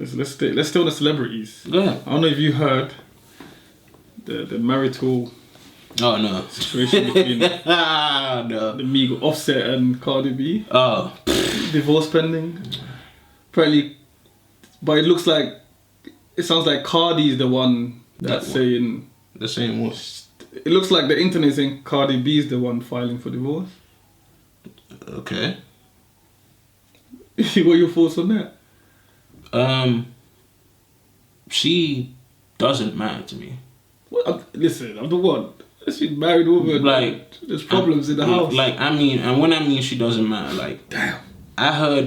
Let's stay on the celebrities. Go ahead. I don't know if you heard the marital situation between the Migos, Offset and Cardi B. Oh. Divorce pending. Apparently, but it sounds like Cardi is the one that's saying the same what? It looks like the internet saying Cardi B is the one filing for divorce. Okay. What are your thoughts on that? She doesn't matter to me. Well, listen, I'm the one. She's married woman. Like, there's problems in the house. Like, I mean she doesn't matter. Like, damn. I heard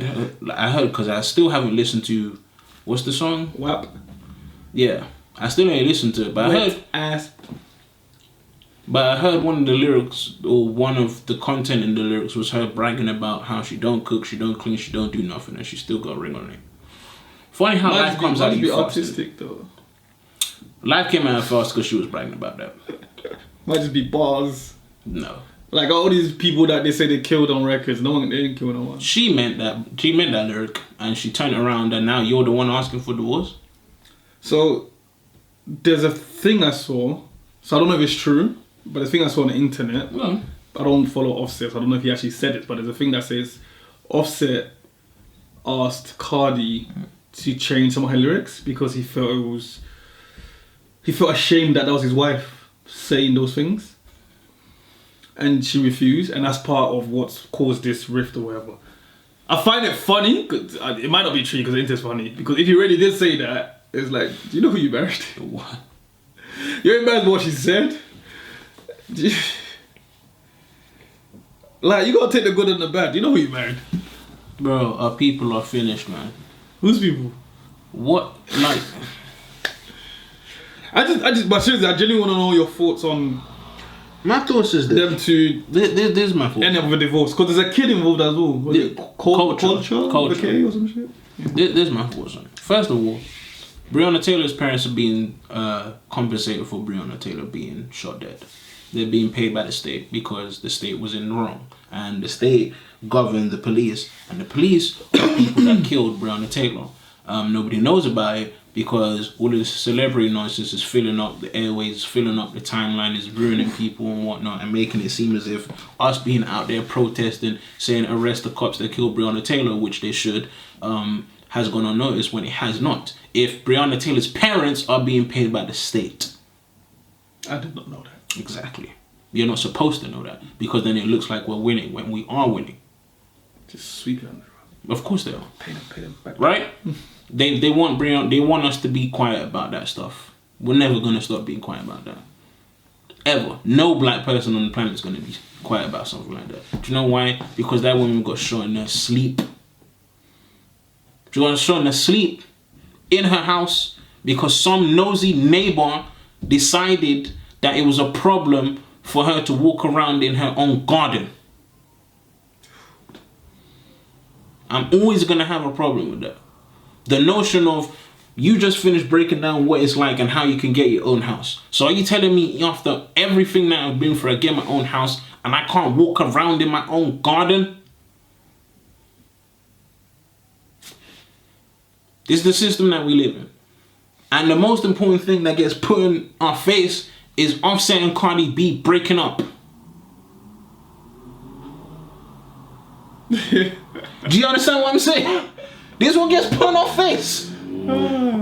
because I still haven't listened to, what's the song? WAP. Yeah, I still ain't listened to it, but I heard one of the lyrics, or one of the content in the lyrics was her bragging about how she don't cook, she don't clean, she don't do nothing, and she still got a ring on it. Funny how life comes out of you fast. Artistic though. Life came out fast because she was bragging about that. Might just be bars. No. Like all these people that they say they killed on records, they didn't kill no one. She meant that lyric, and she turned around, and now you're the one asking for divorce. So there's a thing I saw. So I don't know if it's true, but the thing I saw on the internet. Well, I don't follow Offset, so I don't know if he actually said it, but there's a thing that says Offset asked Cardi to change some of her lyrics because he felt ashamed that was his wife saying those things, and she refused, and that's part of what's caused this rift or whatever. I find it funny, cause it might not be true because the internet's funny, because if you really did say that, it's like, do you know who you married? What? You're embarrassed by what she said? Like, you gotta take the good and the bad. Do you know who you married? Bro, our people are finished, man. Whose people? What? Like, but seriously, I genuinely want to know your thoughts on my thoughts is them two. This is my thoughts. End up with a divorce, because there's a kid involved as well. Was it culture or some shit? Yeah. This is my thoughts on it. First of all, Breonna Taylor's parents are being compensated for Breonna Taylor being shot dead. They're being paid by the state because the state was in the wrong, and the state governed the police, and the police are people that killed Breonna Taylor. Nobody knows about it because all of this celebrity nonsense is filling up the airways, filling up the timeline, is ruining people and whatnot, and making it seem as if us being out there protesting, saying arrest the cops that killed Breonna Taylor, which they should, has gone unnoticed when it has not. If Breonna Taylor's parents are being paid by the state. I did not know that. Exactly. You're not supposed to know that, because then it looks like we're winning when we are winning. Just sweep it under. Of course they are. Pay them back. Right? They want us to be quiet about that stuff. We're never gonna stop being quiet about that. Ever. No black person on the planet is gonna be quiet about something like that. Do you know why? Because that woman got shot in her sleep. She got shot in her sleep in her house because some nosy neighbor decided that it was a problem for her to walk around in her own garden. I'm always going to have a problem with that. The notion of you just finished breaking down what it's like and how you can get your own house. So are you telling me after everything that I've been through, I get my own house and I can't walk around in my own garden? This is the system that we live in. And the most important thing that gets put in our face is Offset and Cardi B breaking up. Do you understand what I'm saying? This one gets put in our face.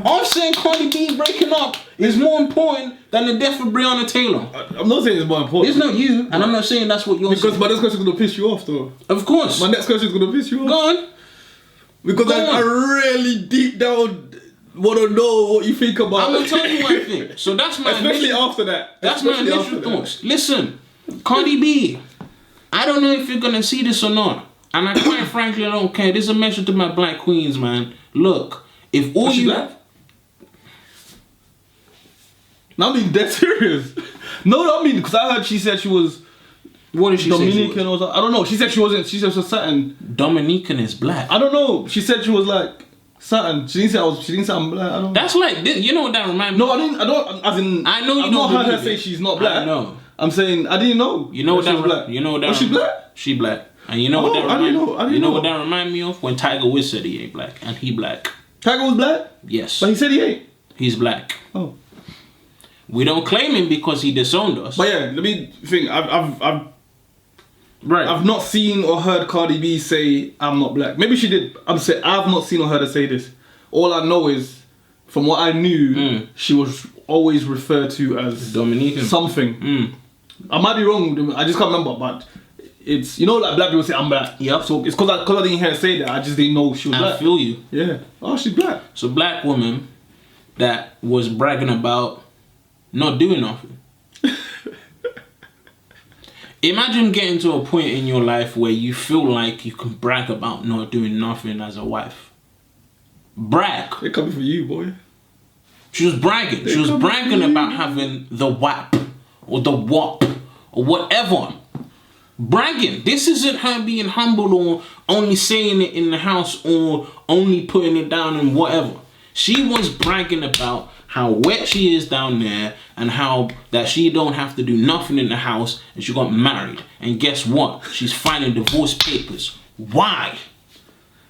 Offset and Cardi B breaking up is more important than the death of Breonna Taylor. I'm not saying it's more important. It's not you, and I'm not saying that's what you're saying. Because my next question is going to piss you off, though. Of course. My next question is going to piss you off. Go on. Because I really deep down want to know what you think about I'm going to tell you what I think. So that's my Especially after that. That's my initial thoughts. Listen, Cardi B, I don't know if you're going to see this or not. And I quite frankly don't care. This is a message to my black queens, man. Look, if all you... black? No, I mean, dead serious. No, I mean, because I heard she said she was... What did she Dominican say? or something. I don't know. She said she wasn't. She said she was Saturn. Dominican is black. I don't know. She said she was like Saturn. She didn't say She didn't say I'm black. I don't. That's like you know what that reminds me. No, I didn't. I don't. As in, I know you I've don't not heard her believe say it. she's not black. I know. I'm saying I didn't know. You know what that? Black. You know what that? Was she black? She black. And you know what that I didn't know. You know what that remind me of? When Tiger Woods said he ain't black and he black. Tiger was black? Yes. But he said he ain't. He's black. Oh. We don't claim him because he disowned us. But yeah, let me think. I've not seen or heard Cardi B say I'm not black. Maybe she did. I've not seen or heard her say this. All I know is, from what I knew, she was always referred to as Dominican. Something. I might be wrong. I just can't remember. But it's, you know, like black people say I'm black. Yep. So it's because I didn't hear her say that. I just didn't know she was black. I feel you. Yeah. Oh, she's black. So black woman that was bragging about not doing nothing. Imagine getting to a point in your life where you feel like you can brag about not doing nothing as a wife. Brag. They're coming for you, boy. She was bragging. She was bragging about having the WAP or the WAP or whatever. Bragging. This isn't her being humble or only saying it in the house or only putting it down and whatever. She was bragging about how wet she is down there and how that she don't have to do nothing in the house and she got married. And guess what? She's filing divorce papers. Why?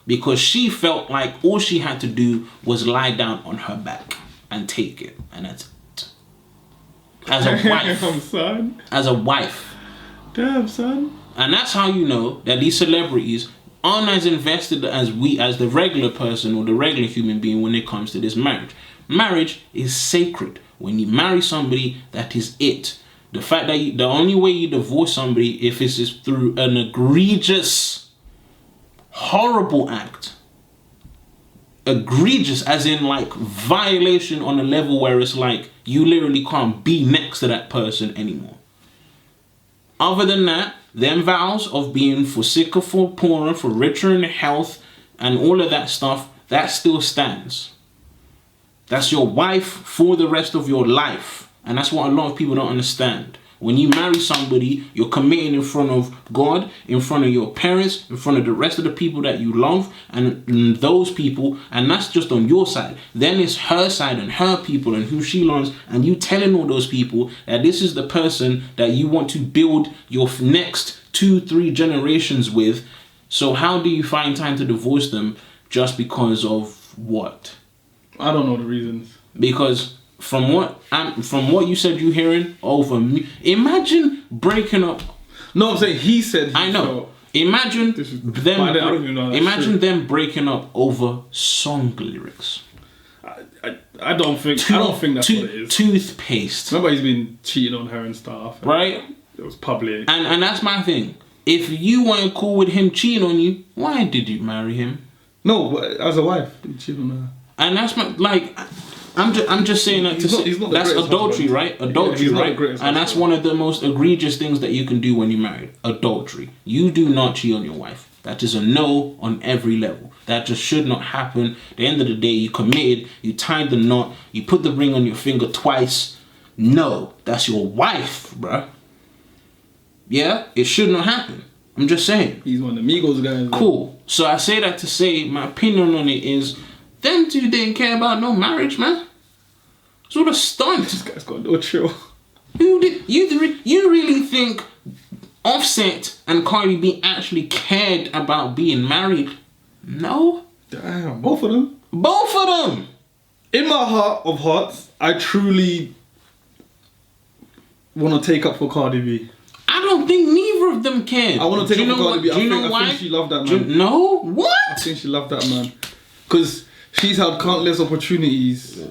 Because she felt like all she had to do was lie down on her back and take it. And that's it. As a wife. Damn, son. As a wife. Damn, son. And that's how you know that these celebrities aren't as invested as the regular person or the regular human being when it comes to this marriage. Marriage is sacred. When you marry somebody, that is it. The fact that the only way you divorce somebody if it's through an egregious, horrible act. Egregious as in like violation on a level where it's like you literally can't be next to that person anymore. Other than that, them vows of being for sicker, for poorer, for richer in health, and all of that stuff, that still stands. That's your wife for the rest of your life. And that's what a lot of people don't understand. When you marry somebody, you're committing in front of God, in front of your parents, in front of the rest of the people that you love, and those people, and that's just on your side. Then it's her side and her people and who she loves, and you telling all those people that this is the person that you want to build your next 2-3 generations with. So how do you find time to divorce them just because of what? I don't know the reasons. Because from what you said you're hearing over me, imagine breaking up. No, I'm saying he said. I know. Imagine them breaking up over song lyrics. I don't think that's what it is. Toothpaste. Remember, he's been cheating on her and stuff. Right. It was public. And that's my thing. If you weren't cool with him cheating on you, why did you marry him? No, but as a wife, he cheated on her. And that's my like. I'm just saying that that's adultery, right? Adultery, right? And that's one of the most egregious things that you can do when you're married. Adultery. You do not cheat on your wife. That is a no on every level. That just should not happen. At the end of the day, you committed, you tied the knot, you put the ring on your finger twice. No, that's your wife, bruh. Yeah, it should not happen. I'm just saying. He's one of the Migos guys. Cool. So I say that to say my opinion on it is them two didn't care about no marriage, man. It's all a stunt. This guy's got no chill. You really think Offset and Cardi B actually cared about being married? No. Damn, both of them. Both of them. In my heart of hearts, I truly want to take up for Cardi B. I don't think neither of them cared. I want to take up for Cardi B. I think she loved that man. No? What? I think she loved that man. Because she's had countless opportunities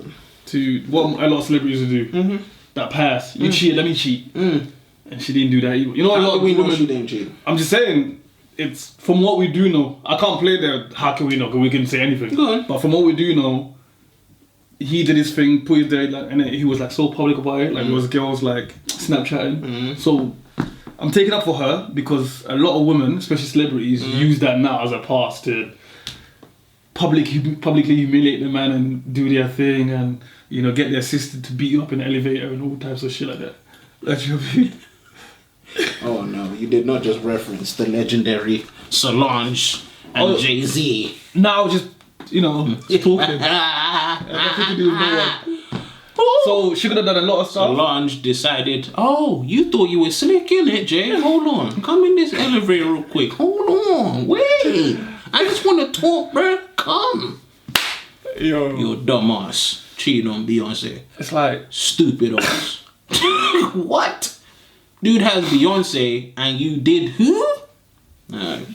to what a lot of celebrities do. Mm-hmm. That pass. You cheat, let me cheat. And she didn't do that either. You know, a lot of women. She didn't cheat? I'm just saying, it's from what we do know. I can't play the how can we know, because we can say anything. Go on. But from what we do know, he did his thing, put it there, like, and he was like so public about it. Like there was girls like Snapchatting. So I'm taking up for her because a lot of women, especially celebrities, use that now as a pass to publicly humiliate the man and do their thing, and you know, get their sister to beat you up in the elevator and all types of shit like that. Like, you know what I mean? Oh no, you did not just reference the legendary Solange and Jay-Z. No, I was just, you know, talking. Nothing to do with no one. So she could have done a lot of stuff. Solange decided, oh, you thought you were slick, innit, Jay? Hold on. Come in this elevator real quick. Hold on. Wait. I just want to talk, bruh. Come. Yo. You're a dumbass. Cheating on Beyonce. It's like... Stupid ass. What? Dude has Beyonce and you did who? Alright.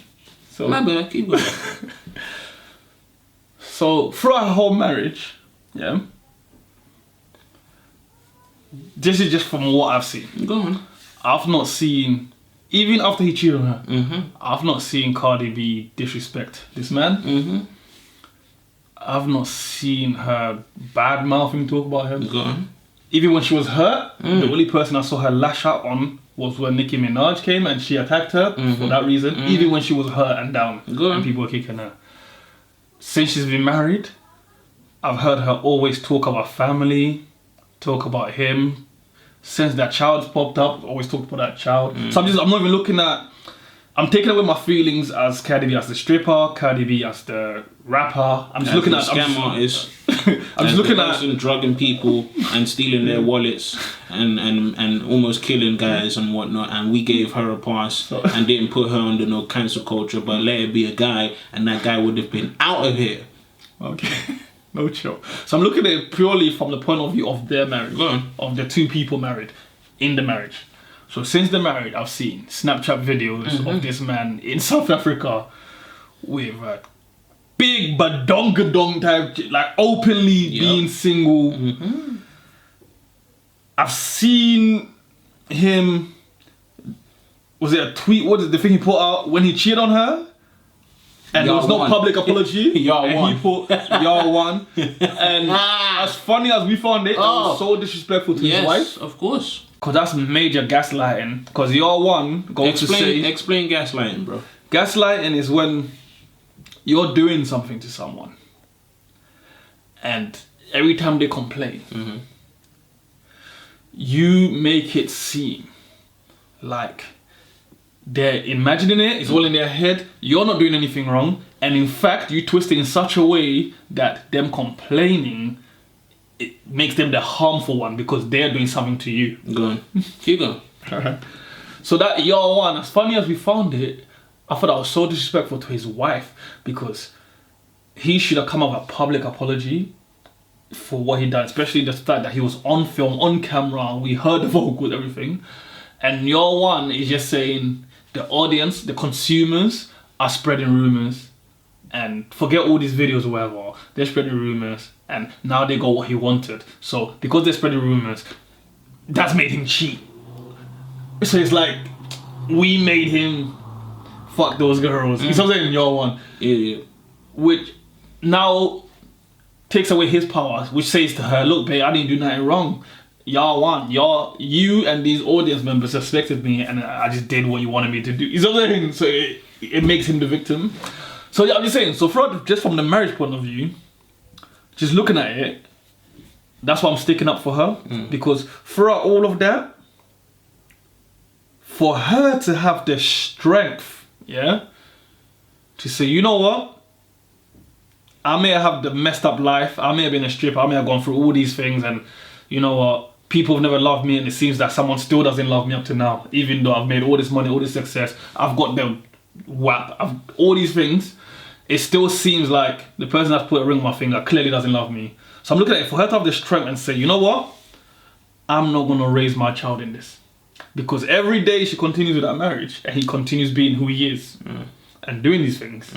So, My bad, keep going. So, throughout her whole marriage, yeah, this is just from what I've seen. Go on. I've not seen, even after he cheated on her, Mm-hmm. I've not seen Cardi B disrespect this man. Mm-hmm. I've not seen her bad mouthing talk about him. Go on. Even when she was hurt, the only person I saw her lash out on was when Nicki Minaj came and she attacked her for that reason. Even when she was hurt and down Go on. and people were kicking her. Since she's been married, I've heard her always talk about family, talk about him. Since that child's popped up, always talked about that child. So I'm not even looking at, I'm taking away my feelings as Cardi B as the stripper, Cardi B as the rapper. I'm just looking at scam artists. I'm just looking at person drugging people and stealing their wallets and almost killing guys and whatnot, and we gave her a pass and didn't put her under no cancel culture, but let it be a guy, and that guy would have been out of here. Okay, no chill. So I'm looking at it purely from the point of view of their marriage, Go on. of the two people married in the marriage. So since they're married, I've seen Snapchat videos of this man in South Africa with a big badongadong type, like openly being single. I've seen him. Was it a tweet? What is the thing he put out when he cheated on her? And there was no public apology. Y'all and won. he put, y'all won. And as funny as we found it, that was so disrespectful to his wife. Of course. Because that's major gaslighting. Because y'all won, Explain gaslighting, bro. Gaslighting is when you're doing something to someone. And every time they complain, you make it seem like they're imagining it, it's all in their head, you're not doing anything wrong, and in fact you twist it in such a way that them complaining, it makes them the harmful one because they're doing something to you. Go on. Keep going. So that y'all one, as funny as we found it, I thought that was so disrespectful to his wife because he should have come up with a public apology for what he done, especially the fact that he was on film, on camera, we heard the vocals, everything. And your one is just saying the audience, the consumers are spreading rumors and forget all these videos or whatever. They're spreading rumors and now they got what he wanted. So because they're spreading rumors, that's made him cheat. So it's like we made him fuck those girls. You know what I'm saying? Your one. Idiot. Which now takes away his power, which says to her, look babe, I didn't do nothing wrong. Y'all won. You and these audience members suspected me and I just did what you wanted me to do. You know what I'm saying? So it makes him the victim. So yeah, I'm just saying, so just from the marriage point of view, just looking at it, that's why I'm sticking up for her. Because throughout all of that, for her to have the strength, yeah, to say, you know what? I may have the messed up life, I may have been a stripper, I may have gone through all these things, and you know what? People have never loved me, and it seems that someone still doesn't love me up to now. Even though I've made all this money, all this success, I've got the whap, all these things, it still seems like the person that's put a ring on my finger clearly doesn't love me. So I'm looking at it, for her to have the strength and say, you know what? I'm not going to raise my child in this. Because every day she continues with that marriage, and he continues being who he is, and doing these things.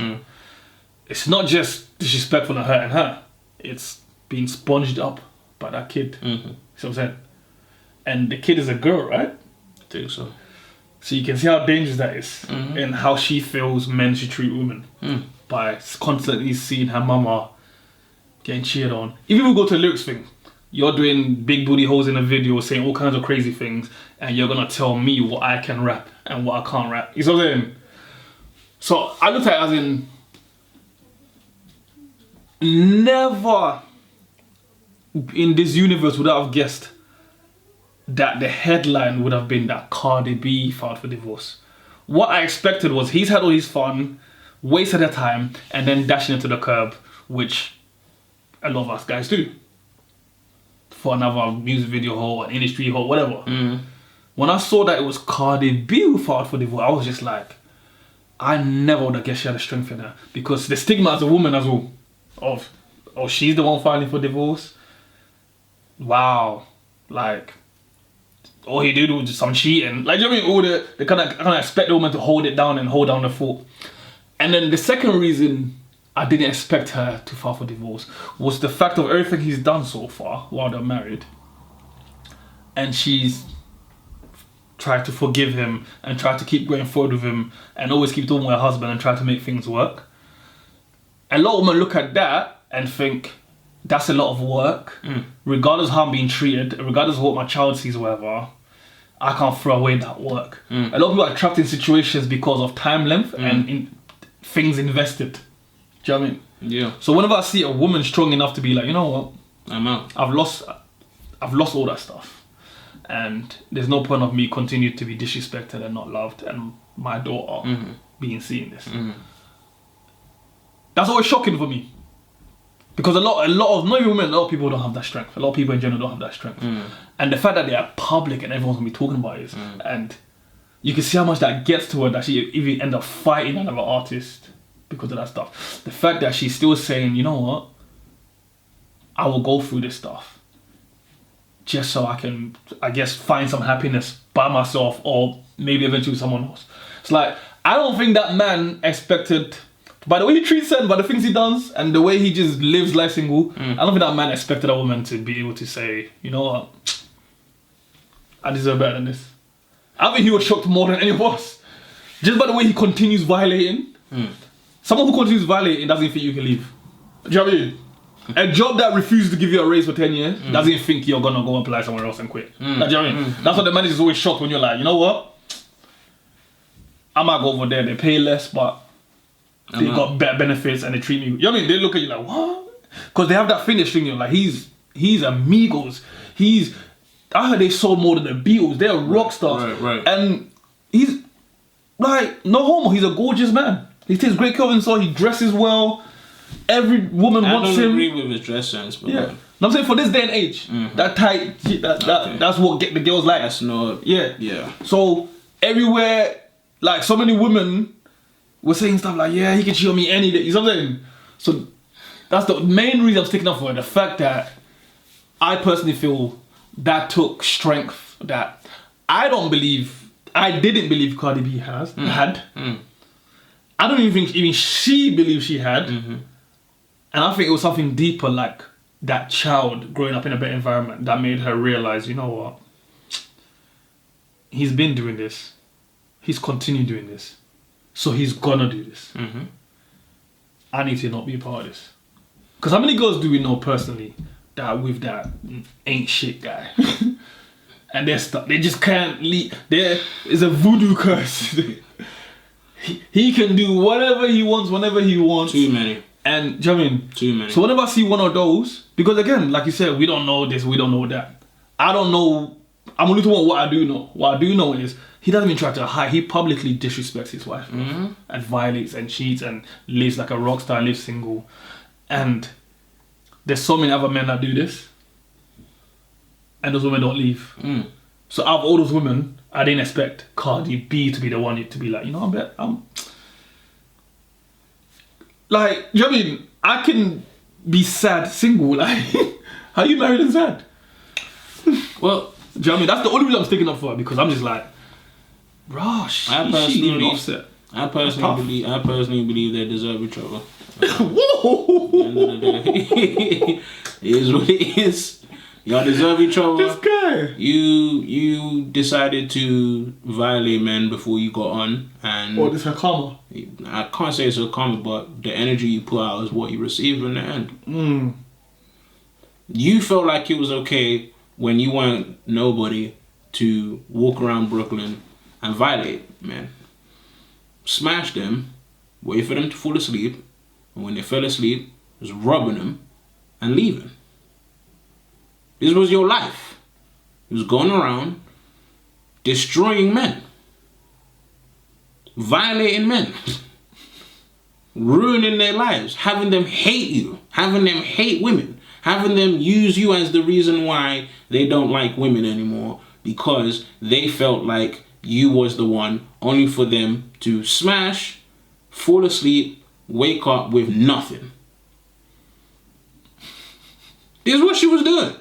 It's not just disrespectful and hurting her, it's being sponged up by that kid. See what I'm saying? And the kid is a girl, right? I think so. So you can see how dangerous that is, and how she feels men should treat women by constantly seeing her mama getting cheered on. Even if we go to the lyrics thing, you're doing big booty holes in a video, saying all kinds of crazy things, and you're gonna tell me what I can rap and what I can't rap. You see what I'm saying? So I looked at it as in, never in this universe would I have guessed that the headline would have been that Cardi B filed for divorce. What I expected was he's had all his fun, wasted their time, and then dashing into the curb, which a lot of us guys do. For another music video hole, an industry hole, whatever. When I saw that it was Cardi B who filed for divorce, I was just like, I never would have guessed she had the strength in her. Because the stigma as a woman as well, of or she's the one filing for divorce. Wow, like all he did was just some cheating. Like, do you know what I mean? All they kind of expect the woman to hold it down and hold down the fort. And then the second reason I didn't expect her to file for divorce was the fact of everything he's done so far while they're married. And she's tried to forgive him and tried to keep going forward with him and always keep talking with her husband and try to make things work. A lot of women look at that and think, that's a lot of work. Regardless of how I'm being treated, regardless of what my child sees or whatever, I can't throw away that work. A lot of people are trapped in situations because of time length and in things invested. Do you know what I mean? Yeah. So whenever I see a woman strong enough to be like, you know what? I'm out. I've lost all that stuff. And there's no point of me continuing to be disrespected and not loved and my daughter being seen this. That's always shocking for me. Because a lot of, not even women, a lot of people don't have that strength. A lot of people in general don't have that strength. And the fact that they are public and everyone's gonna be talking about it, and you can see how much that gets to her, that she even end up fighting another artist because of that stuff. The fact that she's still saying, you know what, I will go through this stuff just so I can, I guess, find some happiness by myself or maybe eventually someone else. It's like, I don't think that man expected, by the way he treats her, by the things he does, and the way he just lives life single, I don't think that man expected a woman to be able to say, you know what, I deserve better than this. I think he was shocked more than any of us. Just by the way he continues violating. Someone who continues violating doesn't think you can leave. Do you know what I mean? A job that refuses to give you a raise for 10 years doesn't think you're gonna go apply somewhere else and quit. Like, do you know what I mean? That's why the manager's always shocked when you're like, you know what? I might go over there, they pay less, but they got better benefits and they treat me. You know what I mean? They look at you like, what? Because they have that finish thing, you're like, he's amigos. I heard they sold more than the Beatles. They're rock stars. Right. And he's like, no homo, he's a gorgeous man. He takes great care of himself, he dresses well. Every woman wants him. I don't agree with his dress sense, but yeah. I'm saying for this day and age, that tight, that's what get the girls like. That's not. Yeah. So everywhere, like so many women were saying stuff like, yeah, he can cheat on me any day. You know what I'm saying? So that's the main reason I'm sticking up for it. The fact that I personally feel that took strength that I didn't believe Cardi B had. I don't even think she believed she had. And I think it was something deeper, like that child growing up in a better environment that made her realize, you know what? He's been doing this. He's continued doing this. So he's gonna do this. I need to not be a part of this. Because how many girls do we know personally that with that ain't shit guy? And they're stuck. They just can't leave. There is a voodoo curse. He can do whatever he wants, whenever he wants. Too many. And, do you know what I mean? Too many. So whenever I see one of those, because again, like you said, we don't know this, we don't know that. I don't know. I'm only talking about what I do know. What I do know is he doesn't even try to hide. He publicly disrespects his wife and violates and cheats and lives like a rock star, lives single. And there's so many other men that do this. And those women don't leave. So out of all those women, I didn't expect Cardi B to be the one to be like, you know, I'm like, you know what I mean? I can be sad single. Like, how you married and sad? Well, do you know what I mean? That's the only reason I'm sticking up for her, because I'm just like, gosh, I personally believe they deserve each other. Whoa! At the end of the day, it is what it is. Y'all deserve each other. This guy. You decided to violate men before you got on, and this is karma. I can't say it's a karma, but the energy you put out is what you receive in the end. You felt like it was okay when you weren't nobody to walk around Brooklyn and violate men. Smash them, wait for them to fall asleep, and when they fell asleep, just robbing them and leaving. This was your life. It was going around destroying men, violating men, ruining their lives, having them hate you, having them hate women, having them use you as the reason why they don't like women anymore, because they felt like you was the one, only for them to smash, fall asleep, wake up with nothing. This is what she was doing.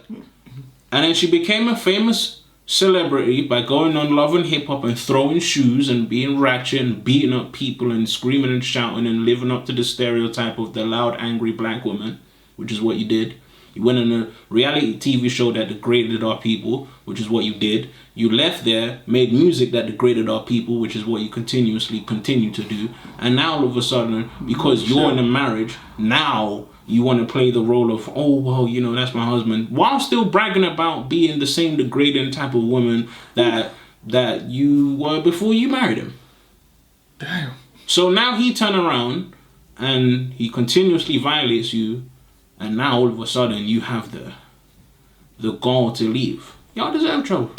And then she became a famous celebrity by going on Love and Hip Hop and throwing shoes and being ratchet and beating up people and screaming and shouting and living up to the stereotype of the loud, angry black woman, which is what you did. You went on a reality TV show that degraded our people, which is what you did. You left there, made music that degraded our people, which is what you continue to do. And now all of a sudden, because you're in a marriage, now you want to play the role of, oh, well, you know, that's my husband, while still bragging about being the same degrading type of woman that you were before you married him. Damn. So now he turned around and he continuously violates you, and now all of a sudden you have the gall to leave. Y'all deserve trouble.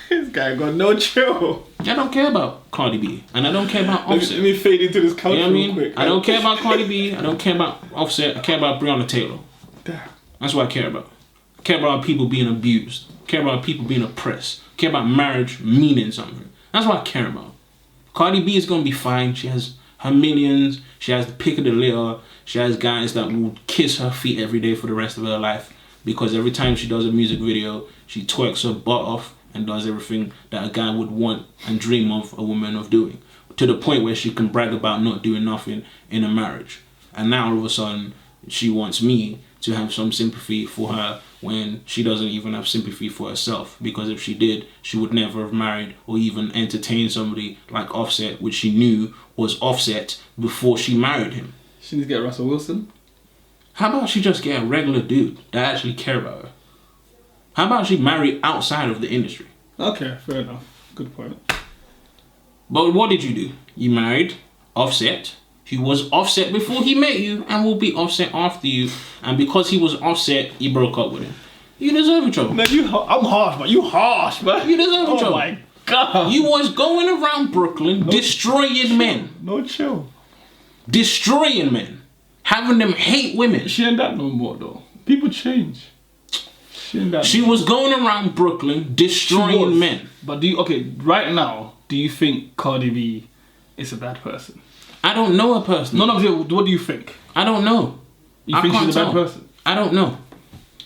This guy got no chill. I don't care about Cardi B, and I don't care about Offset. Let me fade into this couch, You know what I real mean? quick. I don't care about Cardi B. I don't care about Offset. I care about Breonna Taylor. Damn. That's what I care about. I care about people being abused. I care about people being oppressed. I care about marriage meaning something. That's what I care about. Cardi B is gonna be fine. She has her millions. She has the pick of the litter. She has guys that will kiss her feet every day for the rest of her life, because every time she does a music video, she twerks her butt off and does everything that a guy would want and dream of a woman of doing, to the point where she can brag about not doing nothing in a marriage. And now all of a sudden she wants me to have some sympathy for her when she doesn't even have sympathy for herself, because if she did, she would never have married or even entertained somebody like Offset, which she knew was Offset before she married him. She needs to get Russell Wilson. How about she just get a regular dude that actually care about her? How about she marry outside of the industry? Okay, fair enough. Good point. But what did you do? You married Offset. He was Offset before he met you and will be Offset after you. And because he was Offset, you broke up with him. You deserve trouble. Man, I'm harsh, man. You harsh, man. You deserve trouble. Oh my God. You was going around Brooklyn destroying men. No chill. Destroying men. Having them hate women. She ain't that no more, though. People change. She ain't that. She was going around Brooklyn destroying men. But right now, do you think Cardi B is a bad person? I don't know her personally. No, what do you think? I don't know. You think she's a bad person? I don't know.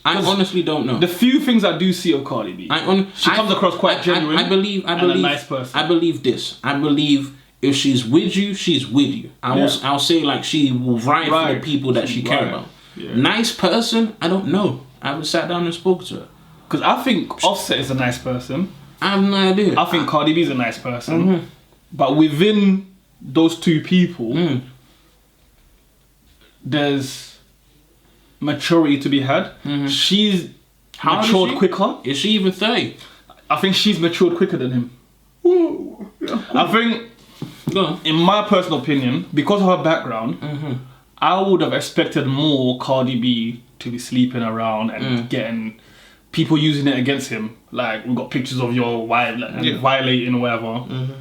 I honestly don't know. The few things I do see of Cardi B, she comes across quite genuine. I believe a nice person. I believe this. I believe if she's with you, she's with you. I'll say like she will ride for the people that she care about. Yeah. Nice person? I don't know. I haven't sat down and spoke to her. Because I think Offset is a nice person. I have no idea. I think Cardi B is a nice person. Mm-hmm. But within those two people, there's maturity to be had. Mm-hmm. She's matured quicker. Is she even 30? I think she's matured quicker than him. Ooh. I think, in my personal opinion, because of her background, I would have expected more Cardi B to be sleeping around and getting people using it against him. Like, we've got pictures of your wife violating or whatever.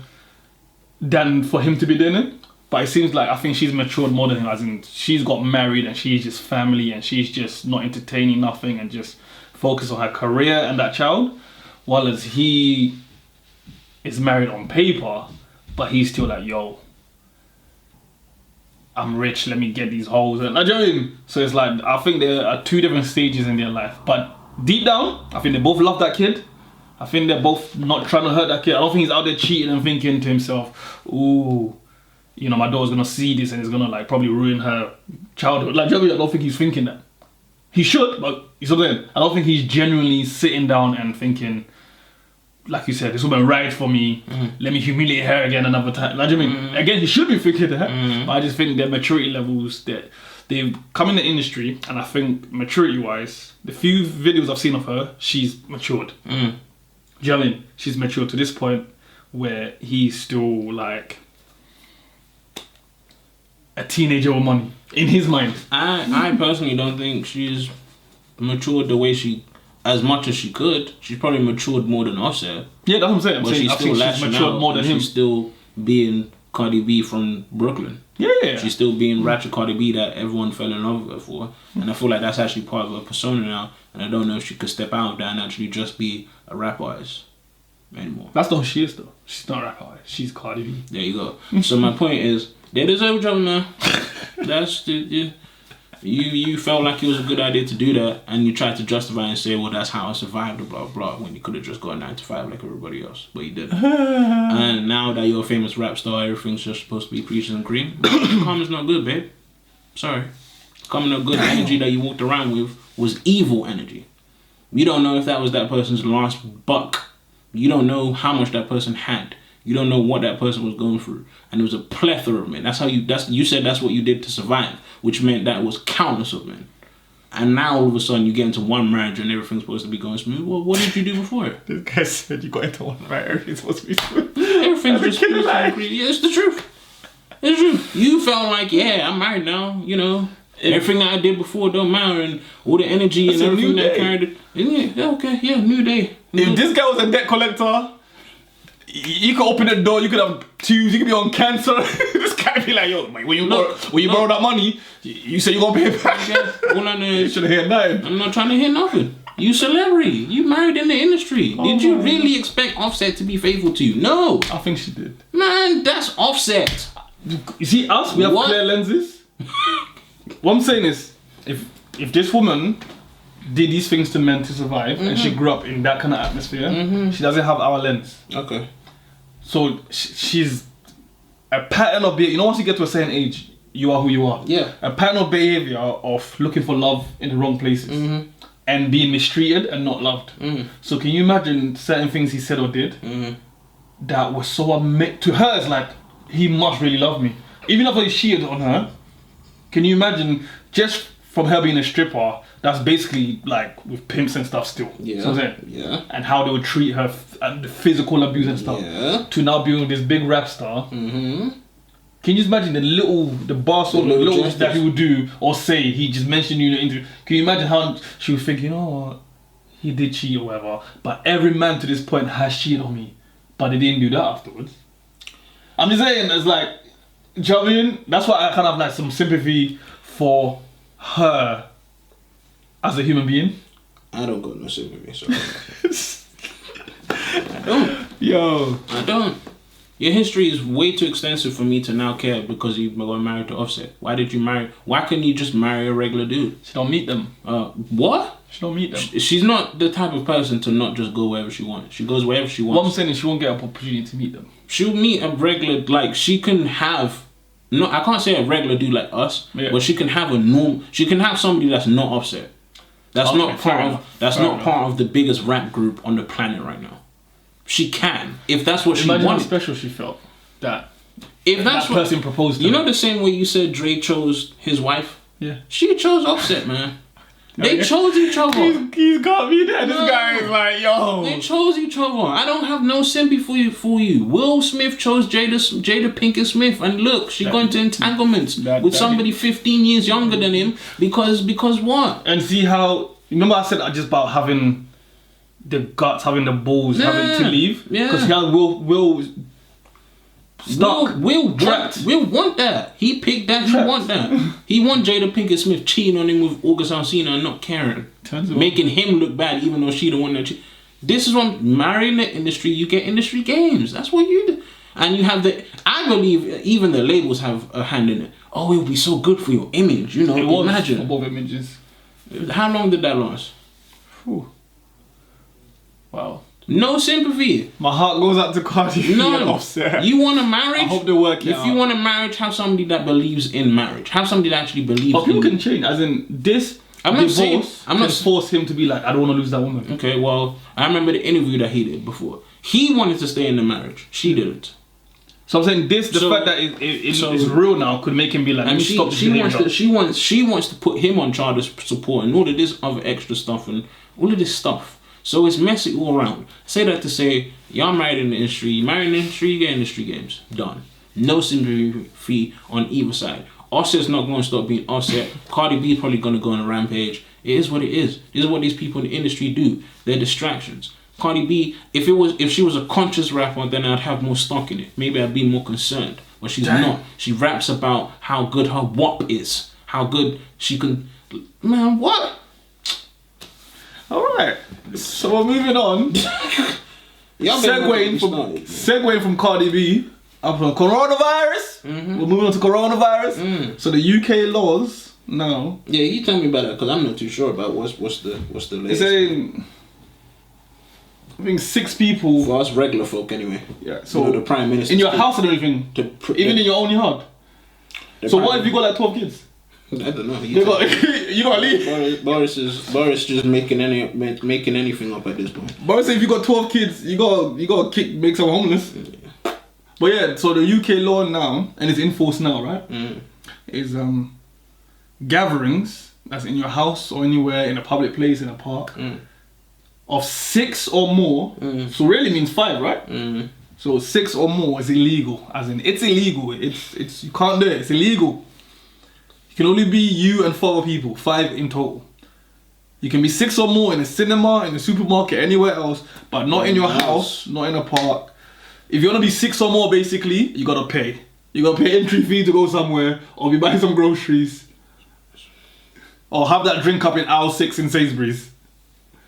Than for him to be doing it. But it seems like I think she's matured more than him, as in she's got married and she's just family and she's just not entertaining nothing and just focused on her career and that child. While as he is married on paper, but he's still like, yo, I'm rich, let me get these hoes. And, you know what I mean? So it's like, I think there are two different stages in their life. But deep down, I think they both love that kid. I think they're both not trying to hurt that kid. I don't think he's out there cheating and thinking to himself, ooh, you know, my daughter's gonna see this and it's gonna like probably ruin her childhood. Like, I don't think he's thinking that. He should, but he's not there. I don't think he's genuinely sitting down and thinking, like you said, this woman right for me. Let me humiliate her again another time. Like, I mean, again, he should be thinking that. But I just think their maturity levels, that they've come in the industry, and I think maturity-wise, the few videos I've seen of her, she's matured. Do you know what I mean? She's matured to this point where he's still like a teenager with money in his mind. I personally don't think she's matured the way as much as she could. She's probably matured more than Offset. Yeah, that's what I'm saying. But she's still matured more than him. She's still being Cardi B from Brooklyn. Yeah. She's still being ratchet Cardi B that everyone fell in love with her for. And I feel like that's actually part of her persona now. And I don't know if she could step out of that and actually just be a rap artist anymore. That's not who she is, though. She's not a rap artist. She's Cardi B. There you go. So my point is, they deserve trouble, man. That's the... Yeah. You felt like it was a good idea to do that, and you tried to justify and say, well, that's how I survived, blah, blah, when you could have just gone 9 to 5 like everybody else, but you didn't. And now that you're a famous rap star, everything's just supposed to be peaches and cream. Karma's not good, babe. Sorry. Karma not good. The energy that you walked around with was evil energy. You don't know if that was that person's last buck. You don't know how much that person had. You don't know what that person was going through. And it was a plethora of men. You said that's what you did to survive, which meant that it was countless of men. And now all of a sudden you get into one marriage and everything's supposed to be going smooth. Well, what did you do before it? This guy said you got into one marriage, everything's supposed to be smooth. Everything's just supposed to be. Yeah, it's the truth. It's the truth. You felt like, yeah, I'm married now, you know. Everything that I did before don't matter, and all the energy and everything that carried it. Yeah, okay, yeah, new day. If this guy was a debt collector, you could open the door, you could have tubes, you could be on cancer. This guy be like, yo, when you borrow that money, you say you're going to pay it back. Yeah, all I know is, you should have heard nothing. I'm not trying to hear nothing. You celebrity. You married in the industry. Did you really expect Offset to be faithful to you? No. I think she did. Man, that's Offset. You see us, we have clear lenses. What I'm saying is, if this woman did these things to men to survive, and she grew up in that kind of atmosphere, she doesn't have our lens. Okay. So she's a pattern of behavior. You know, once you get to a certain age, you are who you are. Yeah. A pattern of behavior of looking for love in the wrong places and being mistreated and not loved. So can you imagine certain things he said or did that was so to her? It's like, he must really love me, even if he cheated on her. Can you imagine just from her being a stripper, that's basically like with pimps and stuff still. Yeah. So I'm yeah. And how they would treat her and the physical abuse and stuff. Yeah. To now being this big rap star. Can you just imagine the little that he would do or say? He just mentioned you in the interview. Can you imagine how she would think, you know what, he did cheat or whatever, but every man to this point has cheated on me, but they didn't do that afterwards. I'm just saying, it's like, do you know what I mean? That's why I kind of have like some sympathy for her as a human being. I don't got no sympathy, so I don't. Yo. I don't. Your history is way too extensive for me to now care because you got married to Offset. Why did you marry? Why couldn't you just marry a regular dude? She don't meet them. What? She don't meet them. She's not the type of person to not just go wherever she wants. She goes wherever she wants. What I'm saying is she won't get an opportunity to meet them. She'll meet a regular, like she can have. No, I can't say a regular dude like us, but she can have she can have somebody that's not Offset. That's not part of the biggest rap group on the planet right now. She can, if that's what she wanted. Imagine how special she felt that if that's that person proposed to you her. know the same way you said Dre chose his wife? Yeah. She chose Offset, man. They chose each other. He's got me there. This guy is like, yo. They chose each other. I don't have no sympathy for you. Will Smith chose Jada Pinkett Smith, and look, she got into entanglements with somebody 15 years younger than him because what? And see how, remember I said just about having the guts, having the balls, having to leave? Yeah. Because he had Will stuck. Will want that. He picked that. He want that. He want Jada Pinkett Smith cheating on him with August Alsina and not caring, making him look bad even though she the one that. This is what marrying the industry. You get industry games. That's what you do. And you have I believe even the labels have a hand in it. Oh, it would be so good for your image. You know, imagine. Above images. How long did that last? Whew. Wow. No sympathy. My heart goes out to Cardi B and Offset. You want a marriage? I hope they work it out. If you want a marriage, have somebody that believes in marriage. Have somebody that actually believes but people can change. As in, this divorce can force him to be like, I don't want to lose that woman. Okay, well, I remember the interview that he did before. He wanted to stay in the marriage. She didn't. So I'm saying the fact that it's real now could make him be like, and she wants to put him on child support and all of this other extra stuff and all of this stuff. So it's messy all around. Say that to say, y'all married in the industry, you married in the industry, you get industry games. Done. No sympathy on either side. Offset's not going to stop being Offset. Cardi B is probably going to go on a rampage. It is what it is. This is what these people in the industry do. They're distractions. Cardi B, if she was a conscious rapper, then I'd have more stock in it. Maybe I'd be more concerned. But she's not. She raps about how good her WAP is. How good she can... Man, what? Alright, so we're moving on. Segueing from Cardi B up from coronavirus. We're moving on to coronavirus. So the UK laws now. Yeah, you tell me about that because I'm not too sure about what's the It's latest. saying, I think 6 people. For us regular folk, anyway. Yeah. So the prime minister in your house and everything, even in your own yard. So what if you got like 12 kids? I don't know. You gotta leave. Boris just making anything up at this point. Boris said if you got 12 kids, you gotta make someone homeless. Yeah. But yeah, so the UK law now, and it's in force now, right? Is gatherings that's in your house or anywhere in a public place, in a park, of 6 or more. So really means 5, right? So 6 or more is illegal. As in, it's illegal. It's you can't do it. It's illegal. It can only be you and 4 other people, 5 in total. You can be 6 or more in a cinema, in a supermarket, anywhere else, but not in your house, not in a park. If you want to be 6 or more, basically, you gotta pay. You gotta pay entry fee to go somewhere, or be buying some groceries, or have that drink up in aisle 6 in Sainsbury's.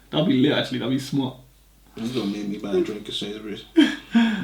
That'd be lit, actually. That'd be smart. It's gonna make me buy a drink at Sainsbury's.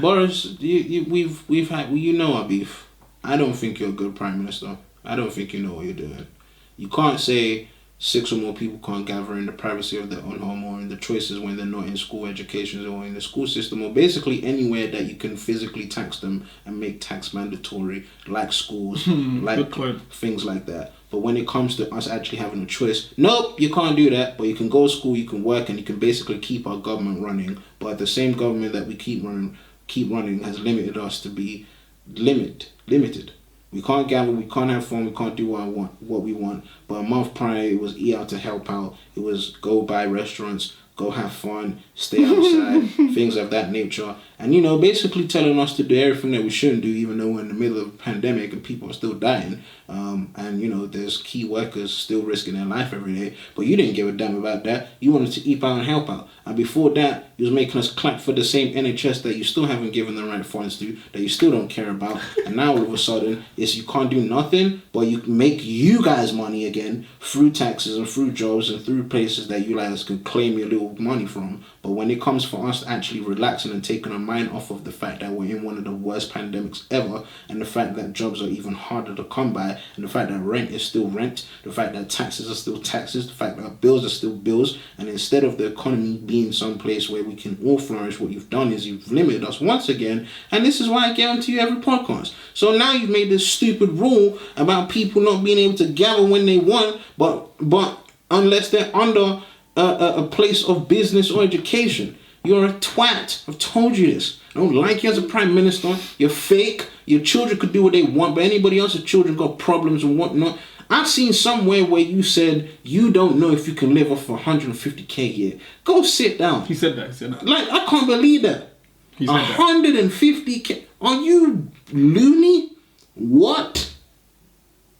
Boris, we've had our beef. I don't think you're a good prime minister. I don't think you know what you're doing. You can't say 6 or more people can't gather in the privacy of their own home or in the choices when they're not in school education or in the school system or basically anywhere that you can physically tax them and make tax mandatory, like schools, like things like that. But when it comes to us actually having a choice, nope, you can't do that. But you can go to school, you can work, and you can basically keep our government running. But the same government that we keep running has limited us to be limited. We can't gamble, we can't have fun, we can't do what we want. But a month prior, it was eat out to help out. It was go buy restaurants, go have fun, stay outside, things of that nature. And, basically telling us to do everything that we shouldn't do, even though we're in the middle of a pandemic and people are still dying. And, there's key workers still risking their life every day. But you didn't give a damn about that. You wanted to eat out and help out. And before that, you was making us clap for the same NHS that you still haven't given the right funds to, that you still don't care about. And now all of a sudden, it's you can't do nothing, but you make you guys money again through taxes and through jobs and through places that you guys can claim your little money from. But when it comes for us actually relaxing and taking our mind off of the fact that we're in one of the worst pandemics ever, and the fact that jobs are even harder to come by, and the fact that rent is still rent, the fact that taxes are still taxes, the fact that bills are still bills, and instead of the economy being some place where we can all flourish, what you've done is you've limited us once again, and this is why I guarantee you every podcast. So now you've made this stupid rule about people not being able to gather when they want, but unless they're under a place of business or education. You're a twat. I've told you this. I don't like you as a prime minister. You're fake. Your children could do what they want, but anybody else's children got problems and whatnot. I've seen somewhere where you said you don't know if you can live off 150k a year. Go sit down. He said that. Like, I can't believe that. He said 150k. Are you loony? What?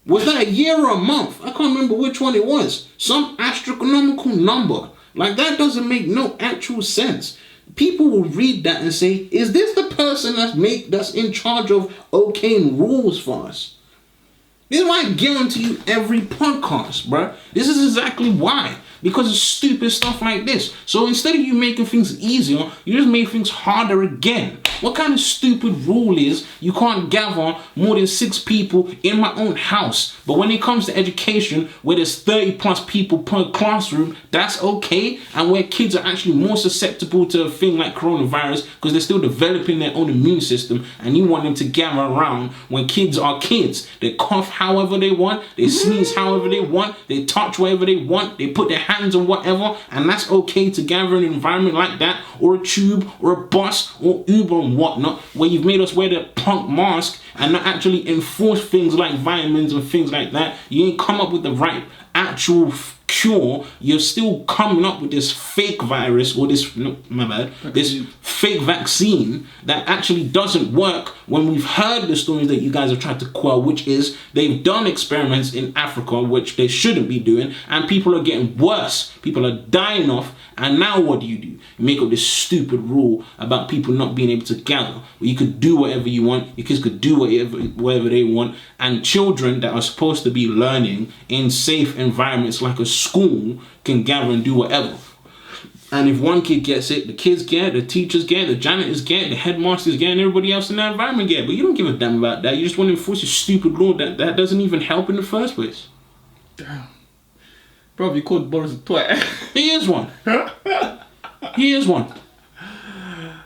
Was that a year or a month? I can't remember which one it was. Some astronomical number. Like, that doesn't make no actual sense. People will read that and say, is this the person that's in charge of okaying rules for us? This is why I guarantee you every podcast, bruh. This is exactly why. Because of stupid stuff like this. So instead of you making things easier, you just make things harder again. What kind of stupid rule is you can't gather more than 6 people in my own house? But when it comes to education, where there's 30 plus people per classroom, that's okay. And where kids are actually more susceptible to a thing like coronavirus because they're still developing their own immune system, and you want them to gather around when kids are kids. They cough however they want, they sneeze however they want, they touch wherever they want, they put their hands on whatever, and that's okay to gather in an environment like that, or a tube, or a bus, or Uber and whatnot, where you've made us wear the punk mask and not actually enforce things like vitamins and things like that. You ain't come up with the right actual cure. You're still coming up with this fake virus or this fake vaccine that actually doesn't work, when we've heard the stories that you guys have tried to quell, which is they've done experiments in Africa which they shouldn't be doing, and people are getting worse, people are dying off. And now what do? You make up this stupid rule about people not being able to gather, where you could do whatever you want, your kids could do whatever they want, and children that are supposed to be learning in safe environments like a school can gather and do whatever. And if one kid gets it, the kids get it, the teachers get it, the janitors get it, the headmasters get it, and everybody else in that environment get it. But you don't give a damn about that. You just want to enforce a stupid law that doesn't even help in the first place. Damn. Bro, you called Boris a twat. He is one. He is one.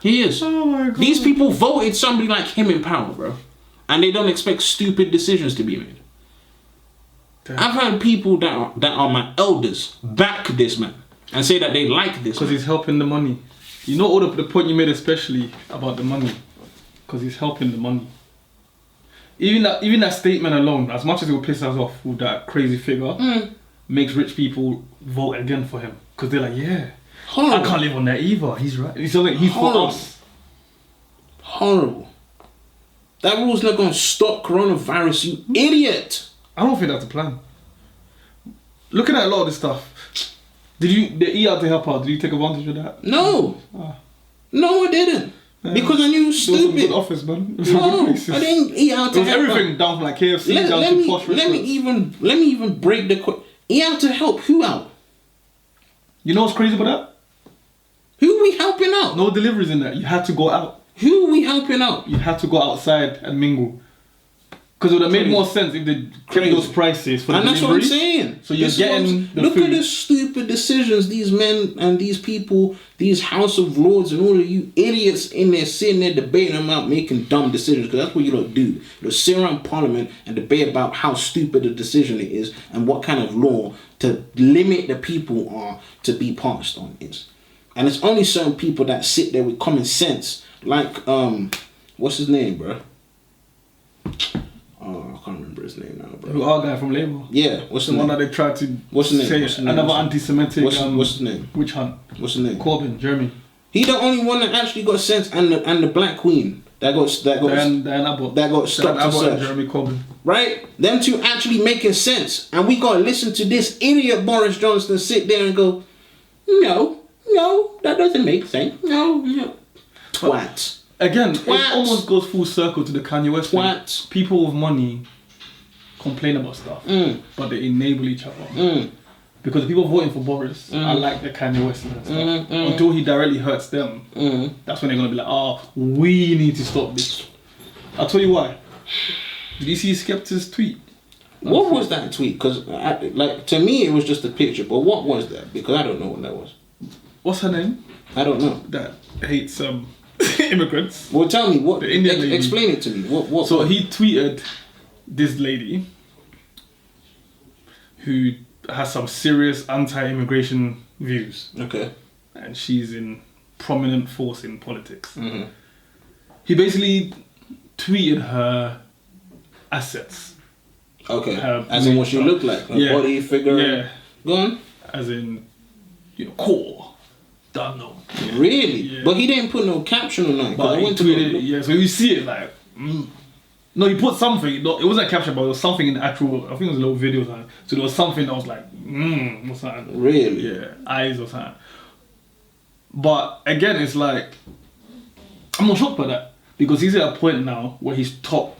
He is. Oh my God. These people voted somebody like him in power, bro. And they don't expect stupid decisions to be made. Damn. I've heard people that are my elders back this man and say that they like this. Because he's helping the money. You know all the point you made especially about the money. Because he's helping the money. Even that statement alone, as much as it will piss us off with that crazy figure, makes rich people vote again for him. Because they're like, yeah, Horrible. I can't live on that either. He's right. He's for us. Horrible. That rule's not going to stop coronavirus, you idiot. I don't think that's the plan. Looking at a lot of this stuff, they eat out to help out. Did you take advantage of that? No. Ah. No, I didn't. Because I knew it was There was some stupid. good offers, man. No, I didn't eat out It to was help everything out. down from like KFC down to posh Let me even break the eat out to help who out? You know what's crazy about that? Who are we helping out? No deliveries in there. You had to go out. Who are we helping out? You had to go outside and mingle. Because it would have made more sense if they kept those prices for the And that's what I'm deliveries. saying. So you're This is what I'm getting the look food. at the stupid decisions these men and these people, these House of Lords and all of you idiots in there sitting there debating about making dumb decisions, because that's what you don't do. You sit around Parliament and debate about how stupid a decision it is and what kind of law to limit the people are to be passed on is. And it's only certain people that sit there with common sense, like what's his name, bro? Oh, I can't remember his name now, bro. Who our guy from Labour. Yeah, what's The the one name? that they tried to What's his name? say What's his name? another anti-Semitic What's his name? witch hunt. What's his name? Corbyn, Jeremy. He the only one that actually got sense, and the Black Queen that got Dan Abbott. that got stopped Dan to Abbott and search. Jeremy Corbyn. Right? Them two actually making sense, and we gotta listen to this idiot Boris Johnson sit there and go, no, that doesn't make sense. No, twat. Again, Twats. it almost goes full circle to the Kanye West thing. Twats. People with money complain about stuff, but they enable each other. Because the people voting for Boris are like the Kanye West and stuff. Until he directly hurts them, that's when they're going to be like, oh, we need to stop this. I'll tell you why. Did you see Skepta's tweet? What was that tweet? Because like to me it was just a picture, but what was that? Because I don't know what that was. What's her name? I don't know. That hates immigrants. Well, tell me what. The Indian lady. Explain it to me. What? So he tweeted this lady who has some serious anti-immigration views, Okay. and she's in prominent force in politics. Mm-hmm. He basically tweeted her assets. Okay. Her As in what she makeup. looked like, her Yeah. body, figure. Yeah. Go on. As in, core. Don't know. Really? Yeah. But he didn't put no caption on that. But he tweeted it, yeah, so you see it like, No, he put something, no, it wasn't a caption, but it was something in the actual, I think it was a little video, so there was something that was like, what's that? Really? Yeah, eyes or something. But again, it's like, I'm not shocked by that, because he's at a point now where he's top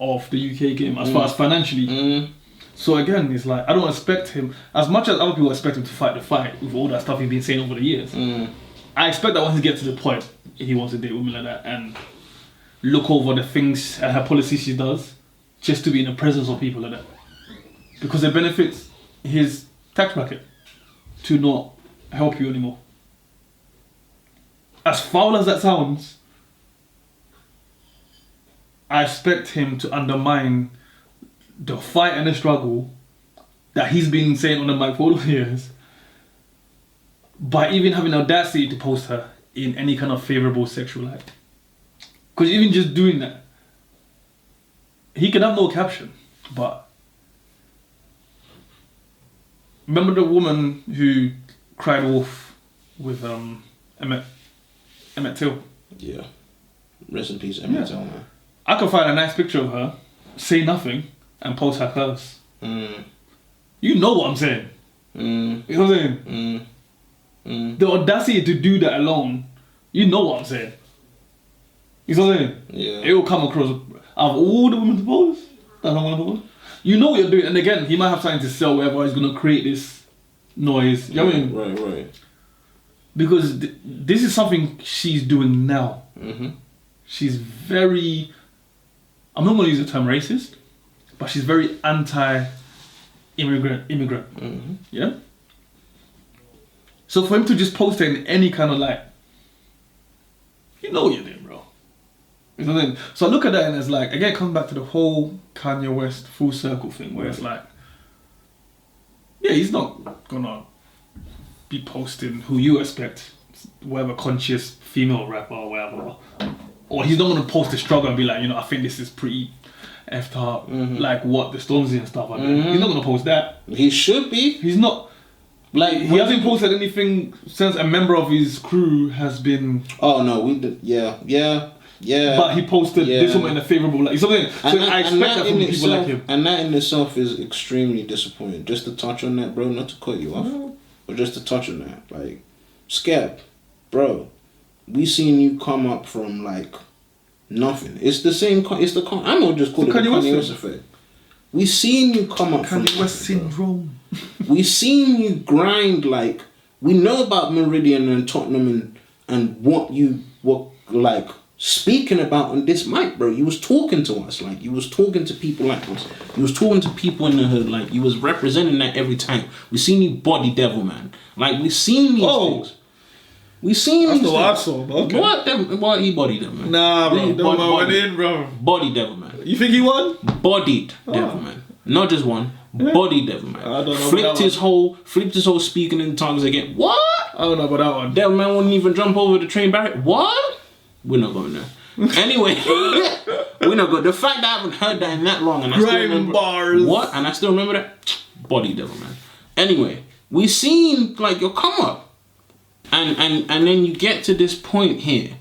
of the UK game as far as financially. So again, it's like, I don't expect him, as much as other people expect him to fight the fight with all that stuff he's been saying over the years. I expect that once he gets to the point, he wants to date women like that and look over the things and her policies she does, just to be in the presence of people like that. Because it benefits his tax bracket to not help you anymore. As foul as that sounds, I expect him to undermine the fight and the struggle that he's been saying on the mic for all the years by even having the audacity to post her in any kind of favourable sexual light. Because even just doing that, he can have no caption, but remember the woman who cried wolf with Emmett Till? Yeah. Rest in peace, Emmett Till, man. I could find a nice picture of her, say nothing, and post her curves. You know what I'm saying. You know what I'm saying? The audacity to do that alone, you know what I'm saying. You know what I'm saying? Yeah. It will come across, out of all the women to post, that's not one of the women. You know what you're doing, and again, he might have something to sell wherever he's going to create this noise. You know what I mean? Right. Because this is something she's doing now. She's very, I'm not going to use the term racist, but she's very anti immigrant. Yeah. So for him to just post it in any kind of like, you know what you're doing, bro. You know what I mean? So I look at that and it's like, again, it comes back to the whole Kanye West full circle thing where it's like, yeah, he's not gonna be posting who you expect, whatever conscious female rapper or whatever. Or he's not gonna post the struggle and be like, I think this is pretty effed up, like what the Stormzy and stuff like that. He's not gonna post that. He should be. He's not. Like, he hasn't posted anything since a member of his crew has been... Oh, no, we did. Yeah. But he posted this one in a favourable light. So I expect that from people like him. And that in itself is extremely disappointing. Just to touch on that, bro, not to cut you off, but just to touch on that. Like, Skep, bro, we seen you come up from, like, nothing. It's the same... I'm not just calling it the Kanye West effect. We seen you come up from... Kanye West syndrome. We seen you grind, like, we know about Meridian and Tottenham and what you were, like, speaking about on this mic, bro. You was talking to us, like, you was talking to people like us. You was talking to people in the hood, like, you was representing that every time. We seen you body devil, man. Like, we seen these things. We seen these things. That's what I saw, okay. What he bodied them, man. Nah, bro, you don't know what in, bro. Body devil, man. You think he won? Bodied devil, man. Not just one. Body devil, man. I don't know. Flipped his whole speaking in tongues again. What? I don't know about that one. Devil man wouldn't even jump over the train barrier. What? We're not going there. Anyway, we're not going. The fact that I haven't heard that in that long and I still remember bars. What? And I still remember that. Body devil, man. Anyway, we seen like your come up, and then you get to this point here,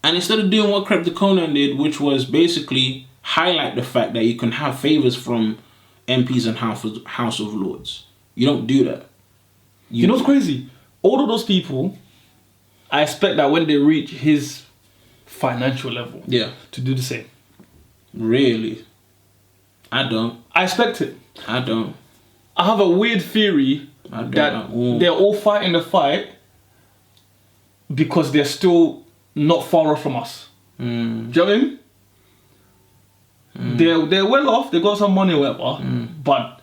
and instead of doing what Krep the Conan did, which was basically highlight the fact that you can have favors from MPs and House of Lords. You don't do that. You know what's crazy? All of those people, I expect that when they reach his financial level, to do the same. Really? I don't. I expect it. I don't. I have a weird theory that they're all fighting the fight because they're still not far off from us. Do you know what I mean? They're well off, they got some money or whatever, but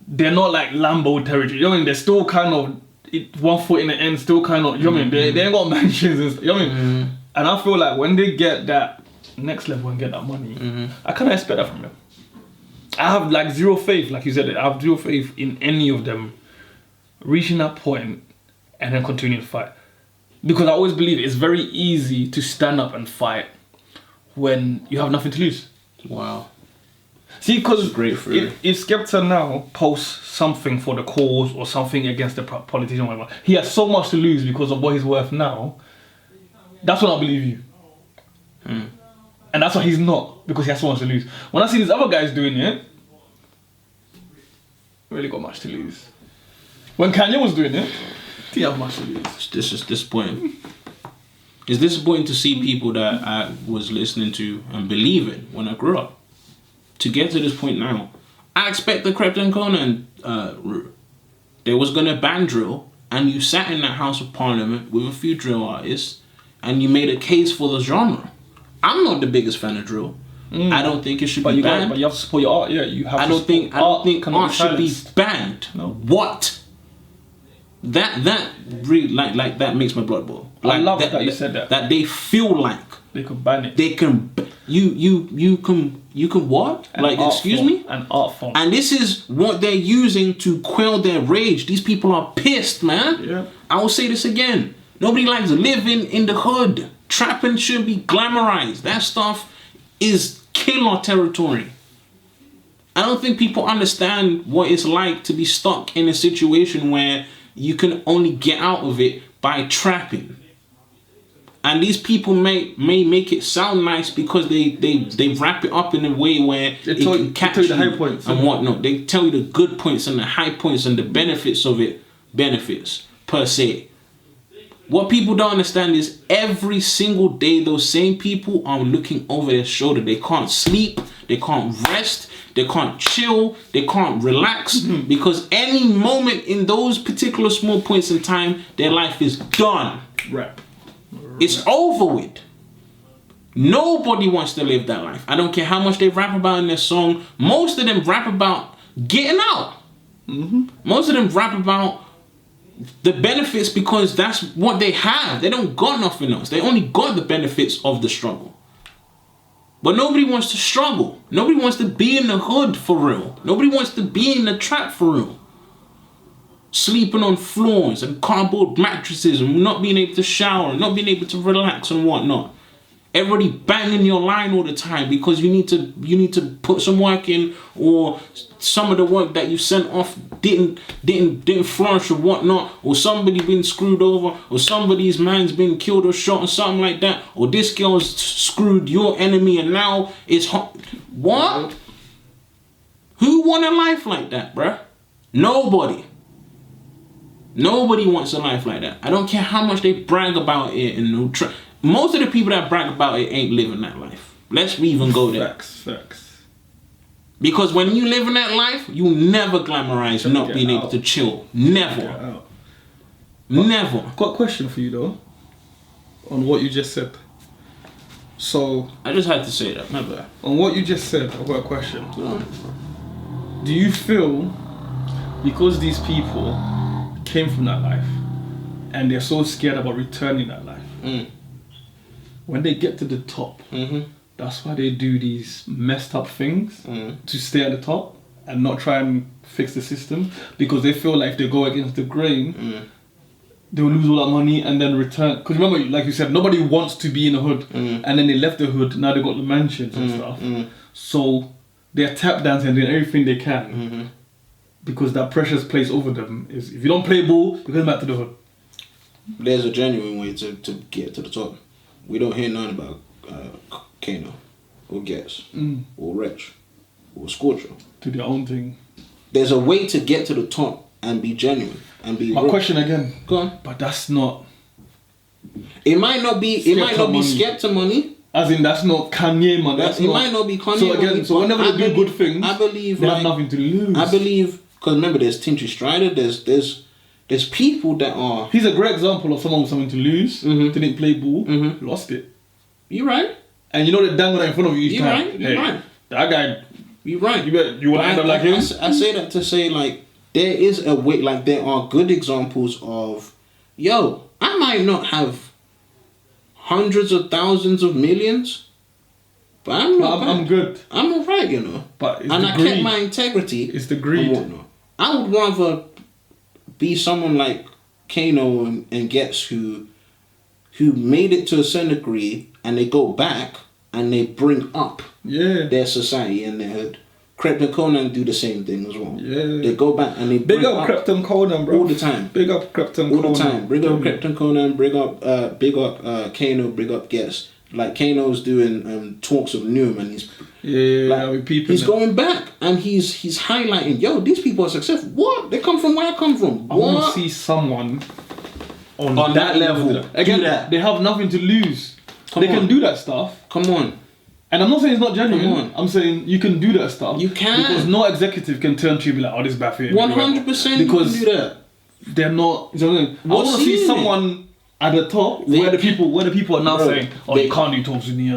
they're not like Lambo territory. You know what I mean? They're still kind of 1 foot in the end, still kind of, you know what I mean? They ain't got mansions and stuff, you know what I mean? And I feel like when they get that next level and get that money, I kind of expect that from them. I have like zero faith, like you said, I have zero faith in any of them reaching that point and then continuing to fight. Because I always believe it's very easy to stand up and fight when you have nothing to lose. Wow. See, because if Skepta now posts something for the cause or something against the politician or whatever, he has so much to lose because of what he's worth now. That's when I believe you. And that's why he's not, because he has so much to lose. When I see these other guys doing it, really got much to lose. When Kanye was doing it, he had much to lose. This is disappointing. It's disappointing to see people that I was listening to and believing when I grew up. To get to this point now, I expect the Krep and Conan route. They was gonna ban drill, and you sat in that House of Parliament with a few drill artists, and you made a case for the genre. I'm not the biggest fan of drill. I don't think it should be banned. But you have to support your art. Yeah, you have. I don't think art should be banned. No. What? That really like that makes my blood boil. Like, I love that you said that. That they feel like they could ban it. They can. You can what? Like, excuse me? An art form. And this is what they're using to quell their rage. These people are pissed, man. Yeah. I will say this again. Nobody likes living in the hood. Trapping should be glamorized. That stuff is killer territory. I don't think people understand what it's like to be stuck in a situation where you can only get out of it by trapping. And these people may make it sound nice because they wrap it up in a way where it can catch you the high points and whatnot. They tell you the good points and the high points and the benefits of it, benefits per se. What people don't understand is every single day those same people are looking over their shoulder. They can't sleep, they can't rest, they can't chill, they can't relax because any moment in those particular small points in time, their life is done. Rap. It's over with. Nobody wants to live that life. I don't care how much they rap about in their song. Most of them rap about getting out. Most of them rap about the benefits because that's what they have. They don't got nothing else. They only got the benefits of the struggle. But nobody wants to struggle. Nobody wants to be in the hood for real. Nobody wants to be in the trap for real. Sleeping on floors and cardboard mattresses and not being able to shower and not being able to relax and whatnot. Everybody banging your line all the time because you need to put some work in, or some of the work that you sent off didn't flourish or whatnot, or somebody been screwed over, or somebody's man's been killed or shot or something like that, or this girl's screwed your enemy and now it's hot. What? Who want a life like that, bruh? Nobody. Nobody wants a life like that. I don't care how much they brag about it and most of the people that brag about it ain't living that life. Let's even go there. Facts. Because when you live in that life, you never glamorize not being able to chill. Never. Never. I've got a question for you though, on what you just said. So I just had to say that. My bad. On what you just said, I've got a question. Do you feel because these people came from that life and they're so scared about returning that life, when they get to the top, that's why they do these messed up things to stay at the top and not try and fix the system, because they feel like if they go against the grain, they'll lose all that money and then return. Because remember, like you said, nobody wants to be in the hood, and then they left the hood, now they got the mansions and stuff. So they're tap dancing and doing everything they can, because that pressure's placed over them is, if you don't play ball, you're going back to the hood. There's a genuine way to get to the top. We don't hear none about Kano or Gets or Wretch or Scorcher. Do their own thing. There's a way to get to the top and be genuine and be. My question again. Go on. But that's not. It might not be. It might not be Skepta money. As in, that's not Kanye money. It might not be Kanye so again, money. So whenever they do good things, I believe they have nothing to lose. I believe, because remember, there's Tinchy Strider. There's people that are. He's a great example of someone with something to lose. Didn't play ball. Lost it. You right. And you know they dangle that in front of you each time. You're right. That guy. You're right. You want to end up like him? I say that to say, like, there is a way, like, there are good examples of, yo, I might not have hundreds of thousands of millions, but I'm not bad. I'm good. I'm alright, you know. But and I kept my integrity. It's the greed. And whatnot. I would rather be someone like Kano and Gets who made it to a certain degree and they go back and they bring up their society and their hood. Krypton Conan do the same thing as well. Yeah. They go back and they bring up Krypton Conan, bro. All the time. Big up Krypton Conan. All the time. Bring up Krypton Conan, bring up Kano, bring up Gets. Like Kano's doing talks of Noom and he's going back and he's highlighting, yo, these people are successful. What? They come from where I come from. I want to see someone on that level. Again, they have nothing to lose. They can do that stuff. Come on. And I'm not saying it's not genuine. I'm saying you can do that stuff. You can. Because no executive can turn to you and be like, oh, this is bad for you. 100% you can do that. They're not. You know what I mean? I want to see someone at the top where the people are now saying, oh, you can't do talks with me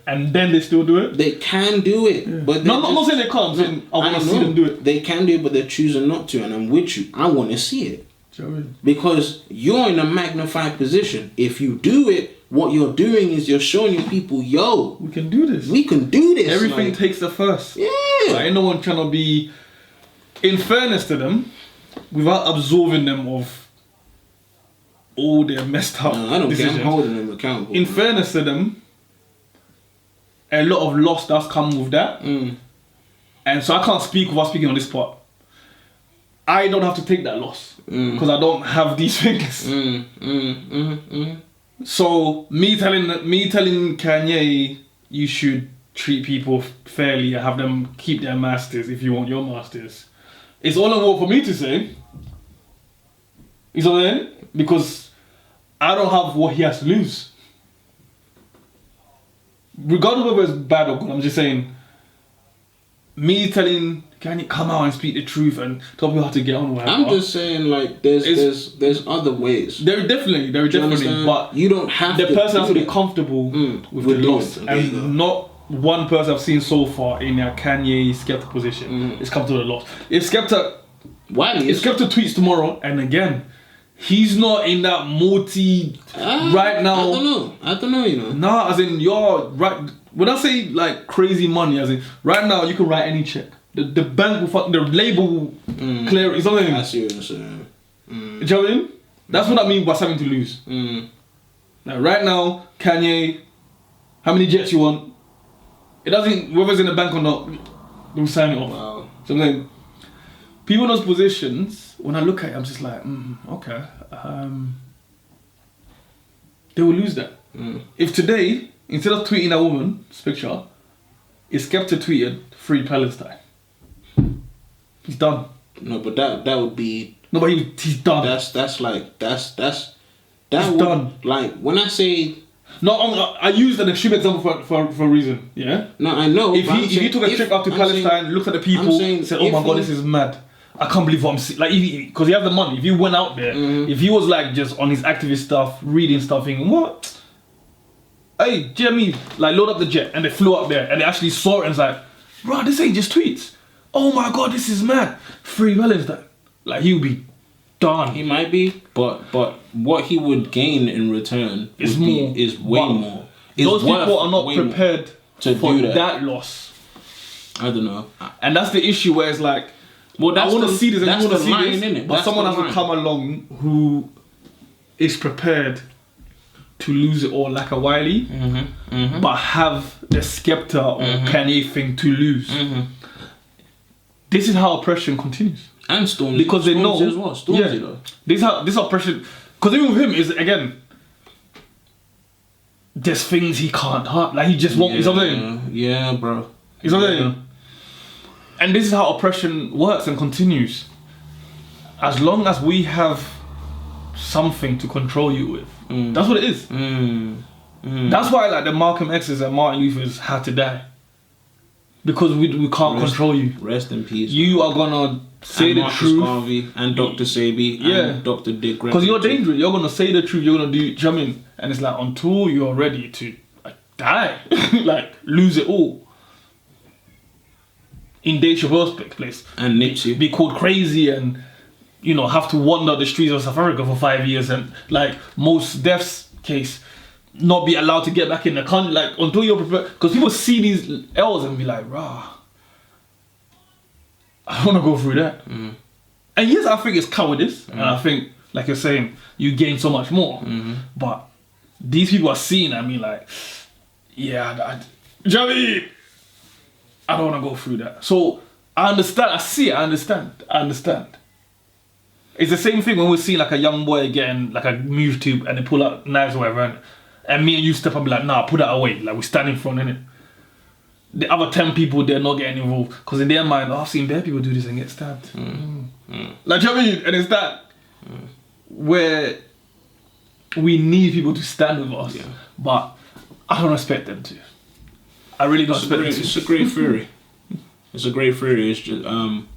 and then they still do it. They can do it. Yeah. But no, I'm not saying they can't. I'm saying I want to see them do it. They can do it, but they're choosing not to. And I'm with you. I want to see it. Because you're in a magnified position. If you do it, what you're doing is you're showing people, yo, we can do this. We can do this. Everything takes the first. Yeah. Like, ain't no one trying to be, in fairness to them, without absolving them of all their messed up I don't decisions. care. I'm holding them accountable. In fairness to them, a lot of loss does come with that. And so I can't speak without speaking on this part. I don't have to take that loss because I don't have these things. So me telling Kanye you should treat people fairly and have them keep their masters if you want your masters, it's all I want for me to say. You know what I mean? Because I don't have what he has to lose. Regardless of whether it's bad or good, I'm just saying, me telling Kanye come out and speak the truth and tell people how to get on with it. I'm just saying, like, there's other ways. There definitely, but you don't have the person has to be comfortable with the loss, and not one person I've seen so far in a Kanye Skepta position is comfortable with the loss. If Skepta Wiley is Skepta tweets tomorrow, and again, he's not in that multi right now. I don't know, you know. Nah, as in you're right. When I say like crazy money, as in right now you can write any check. The bank will fuck, the label will clear it. It's something. I see what you're saying. Do you know what I mean? That's what I mean by something to lose. Now, right now, Kanye, how many jets you want? It doesn't, whether it's in the bank or not, they'll sign it off. Wow. So I'm saying, people in those positions, when I look at it, I'm just like, okay. They will lose that. If today, instead of tweeting that woman's picture, it's Skepta tweeted, "Free Palestine." He's done. No, but that would be. No, but he's done. That's done. Like when I say. No, I used an extreme example for a reason. Yeah. No, I know. If he took a trip up to Palestine, looked at the people, said, "Oh my God, this is mad. I can't believe what I'm seeing." Like, because he has the money. If he went out there, if he was like just on his activist stuff, reading stuff, thinking, "What? Hey, Jimmy, like load up the jet," and they flew up there, and they actually saw it, and it's like, "Bro, this ain't just tweets. Oh my God, this is mad. Free Palestine." Like, he'll be done. He might be, but what he would gain in return is way more. Those people are not prepared to for do that loss. I don't know, and that's the issue where it's like, well, I want to see this and you want to see this, but someone has to come along who is prepared to lose it all, like a Wiley, but have the Skepta or Kanye thing to lose. This is how oppression continues. And Stormzy. Because they know. As well. Stormzy though. This oppression. Because even with him is, again, there's things he can't hurt. Like, he just won't. He's something. Yeah, bro. He's something. And this is how oppression works and continues. As long as we have something to control you with. That's what it is. That's why, like, the Malcolm X's and Martin Luther's had to die. Because we can't control you. Rest in peace. You are gonna say the truth. Garvey and Dr. Sabi and Dr. Dick. Because you're dangerous. You're gonna say the truth. You're gonna do. Do you know what I mean? And it's like, until you're ready to die, like lose it all. In Dave Chappelle's place. And Nipsey. Be called crazy and, you know, have to wander the streets of South Africa for 5 years and, like, most deaths case, not be allowed to get back in the country, like, until you're prepared. Because people see these L's and be like, rah, I don't want to go through that. And yes, I think it's cowardice. And I think, like you're saying, you gain so much more. But these people are seeing, I mean, like, yeah, Javi, I don't want to go through that. So I understand. I see it. I understand. It's the same thing when we see like a young boy getting like a move tube and they pull out knives or whatever, and me and you step up and be like, nah, put that away. Like, we stand in front, innit? The other 10 people, they're not getting involved because in their mind, I've seen bare people do this and get stabbed. Like, do you know what I mean? And it's that where we need people to stand with us, but I don't expect them to. I really don't expect them to. It's a great theory. It's a great theory. It's just,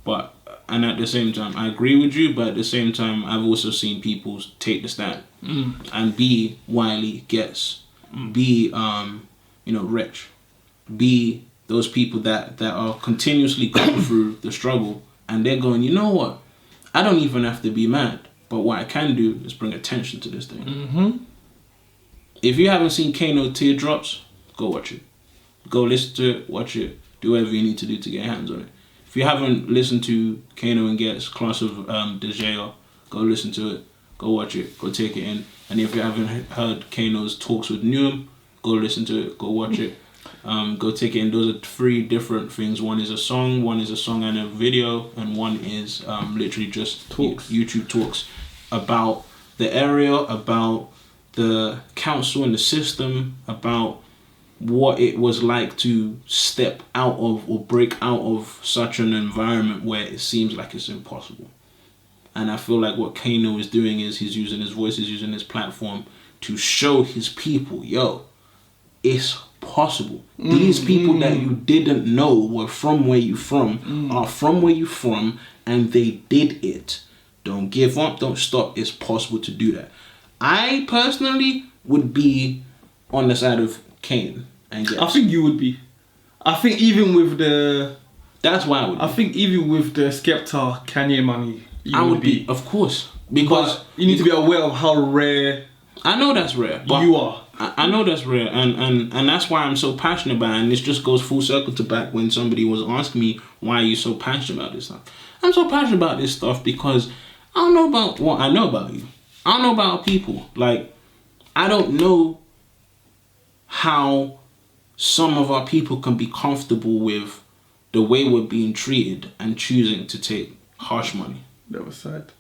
but, and at the same time, I agree with you, but at the same time, I've also seen people take the stand and be Wiley gets, be, rich, be those people that are continuously going through the struggle, and they're going, you know what? I don't even have to be mad, but what I can do is bring attention to this thing. If you haven't seen Kano Teardrops, go watch it. Go listen to it, watch it, do whatever you need to do to get your hands on it. If you haven't listened to Kano and Get's Class of Dejayo, go listen to it, go watch it, go take it in. And if you haven't heard Kano's Talks with Newham, go listen to it, go watch it, go take it in. Those are 3 different things. One is a song and a video, and one is literally just talks. YouTube talks about the area, about the council and the system, about what it was like to step out of or break out of such an environment where it seems like it's impossible. And I feel like what Kano is doing is he's using his voice, he's using his platform to show his people, yo, it's possible. These people that you didn't know were from where you from are from where you from, and they did it. Don't give up, don't stop. It's possible to do that. I personally would be on the side of Kane and Get. I think you would be. I think even with the That's why I would. I think even with the Skepta Kanye money, I would be, of course, because you need to be aware of how rare. I know that's rare. But you are. I know that's rare, and that's why I'm so passionate about it. And this just goes full circle to back when somebody was asking me, why are you so passionate about this stuff? I'm so passionate about this stuff because I don't know about what I know about you. I don't know about people. Like, I don't know how some of our people can be comfortable with the way we're being treated and choosing to take harsh money. Never said.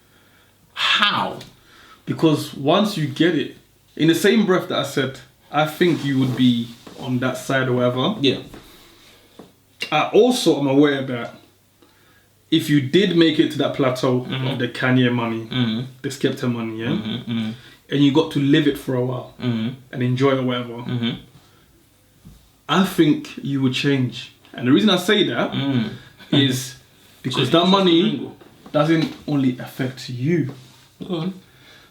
How? Because once you get it, in the same breath that I said, I think you would be on that side or whatever. Yeah. I also am aware that if you did make it to that plateau of the Kanye money, the Skepta money, and you got to live it for a while and enjoy it or whatever, I think you would change. And the reason I say that is because that money doesn't only affect you.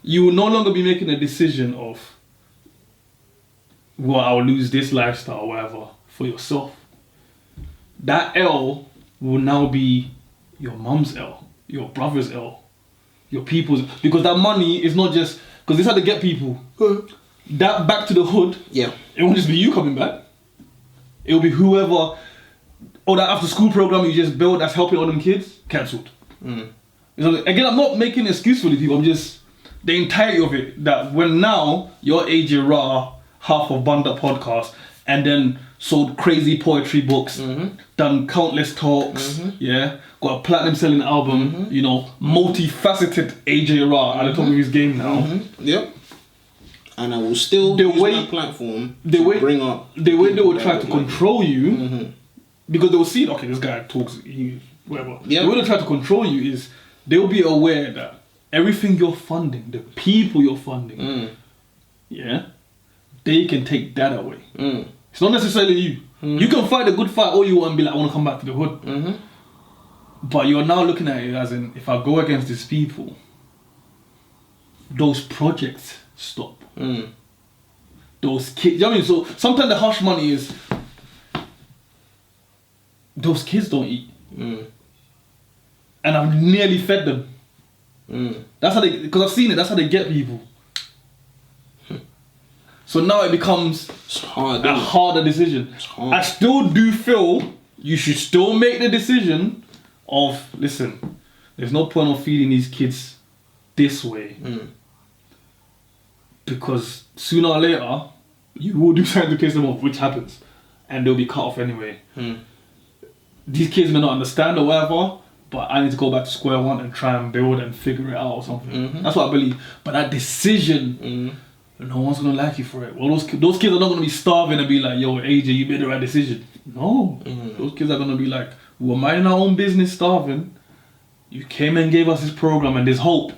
You will no longer be making a decision of, well, I'll lose this lifestyle or whatever for yourself. That L will now be your mum's L, your brother's L, your people's, because that money is not just, because this is how they get people. That back to the hood, it won't just be you coming back. It'll be whoever, or that after school program you just built that's helping all them kids, cancelled. You know, again, I'm not making an excuse for these people, I'm just, the entirety of it, that when now you're AJ Ra, half of BunDat podcast, and then sold crazy poetry books, done countless talks, got a platinum selling album, you know, multifaceted AJ Ra at the top of his game now. Yep. And I will still use my platform to bring up the way they will try to control you, because they will see, okay, this guy talks, whatever. The way they try to control you is they'll be aware that everything you're funding, the people you're funding, they can take that away. It's not necessarily you. You can fight a good fight all you want and be like, I want to come back to the hood. But you're now looking at it as in, if I go against these people, those projects stop. Those kids, you know what I mean? So sometimes the harsh money is, those kids don't eat. And I've nearly fed them. That's how they, because I've seen it, that's how they get people. So now it becomes a harder decision. I still do feel you should still make the decision of, listen, there's no point of feeding these kids this way. Because sooner or later, you will do something to piss them off, which happens. And they'll be cut off anyway. These kids may not understand or whatever, but I need to go back to square one and try and build and figure it out or something. That's what I believe. But that decision, no one's gonna like you for it. Well, those kids are not gonna be starving and be like, yo, AJ, you made the right decision. No. Those kids are gonna be like, we're minding our own business starving. You came and gave us this program and this hope.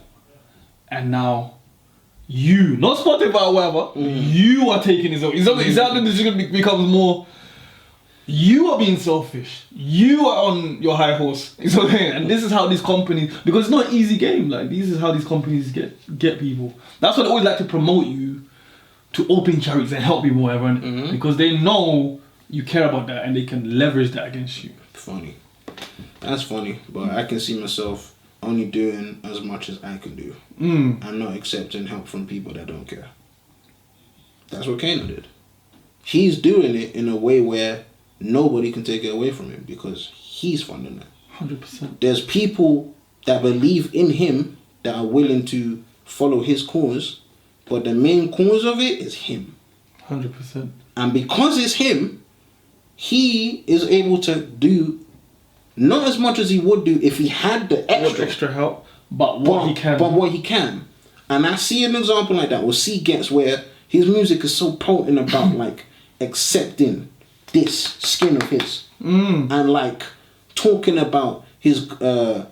And now, you, not Spotify or whatever, you are taking this over. Is that the decision becomes more, you are being selfish. You are on your high horse. And this is how these companies, because it's not an easy game. Like, this is how these companies get people. That's why they always like to promote you to open charities and help people, whatever, because they know you care about that and they can leverage that against you. Funny. That's funny, but I can see myself only doing as much as I can do and not accepting help from people that don't care. That's what Kano did. He's doing it in a way where nobody can take it away from him because he's funding it. 100%. There's people that believe in him that are willing to follow his cause, but the main cause of it is him. 100%. And because it's him, he is able to do not as much as he would do if he had the extra help, but what he can. But what he can. And I see an example like that, or C gets where his music is so potent about like accepting this skin of his and like talking about his Grenada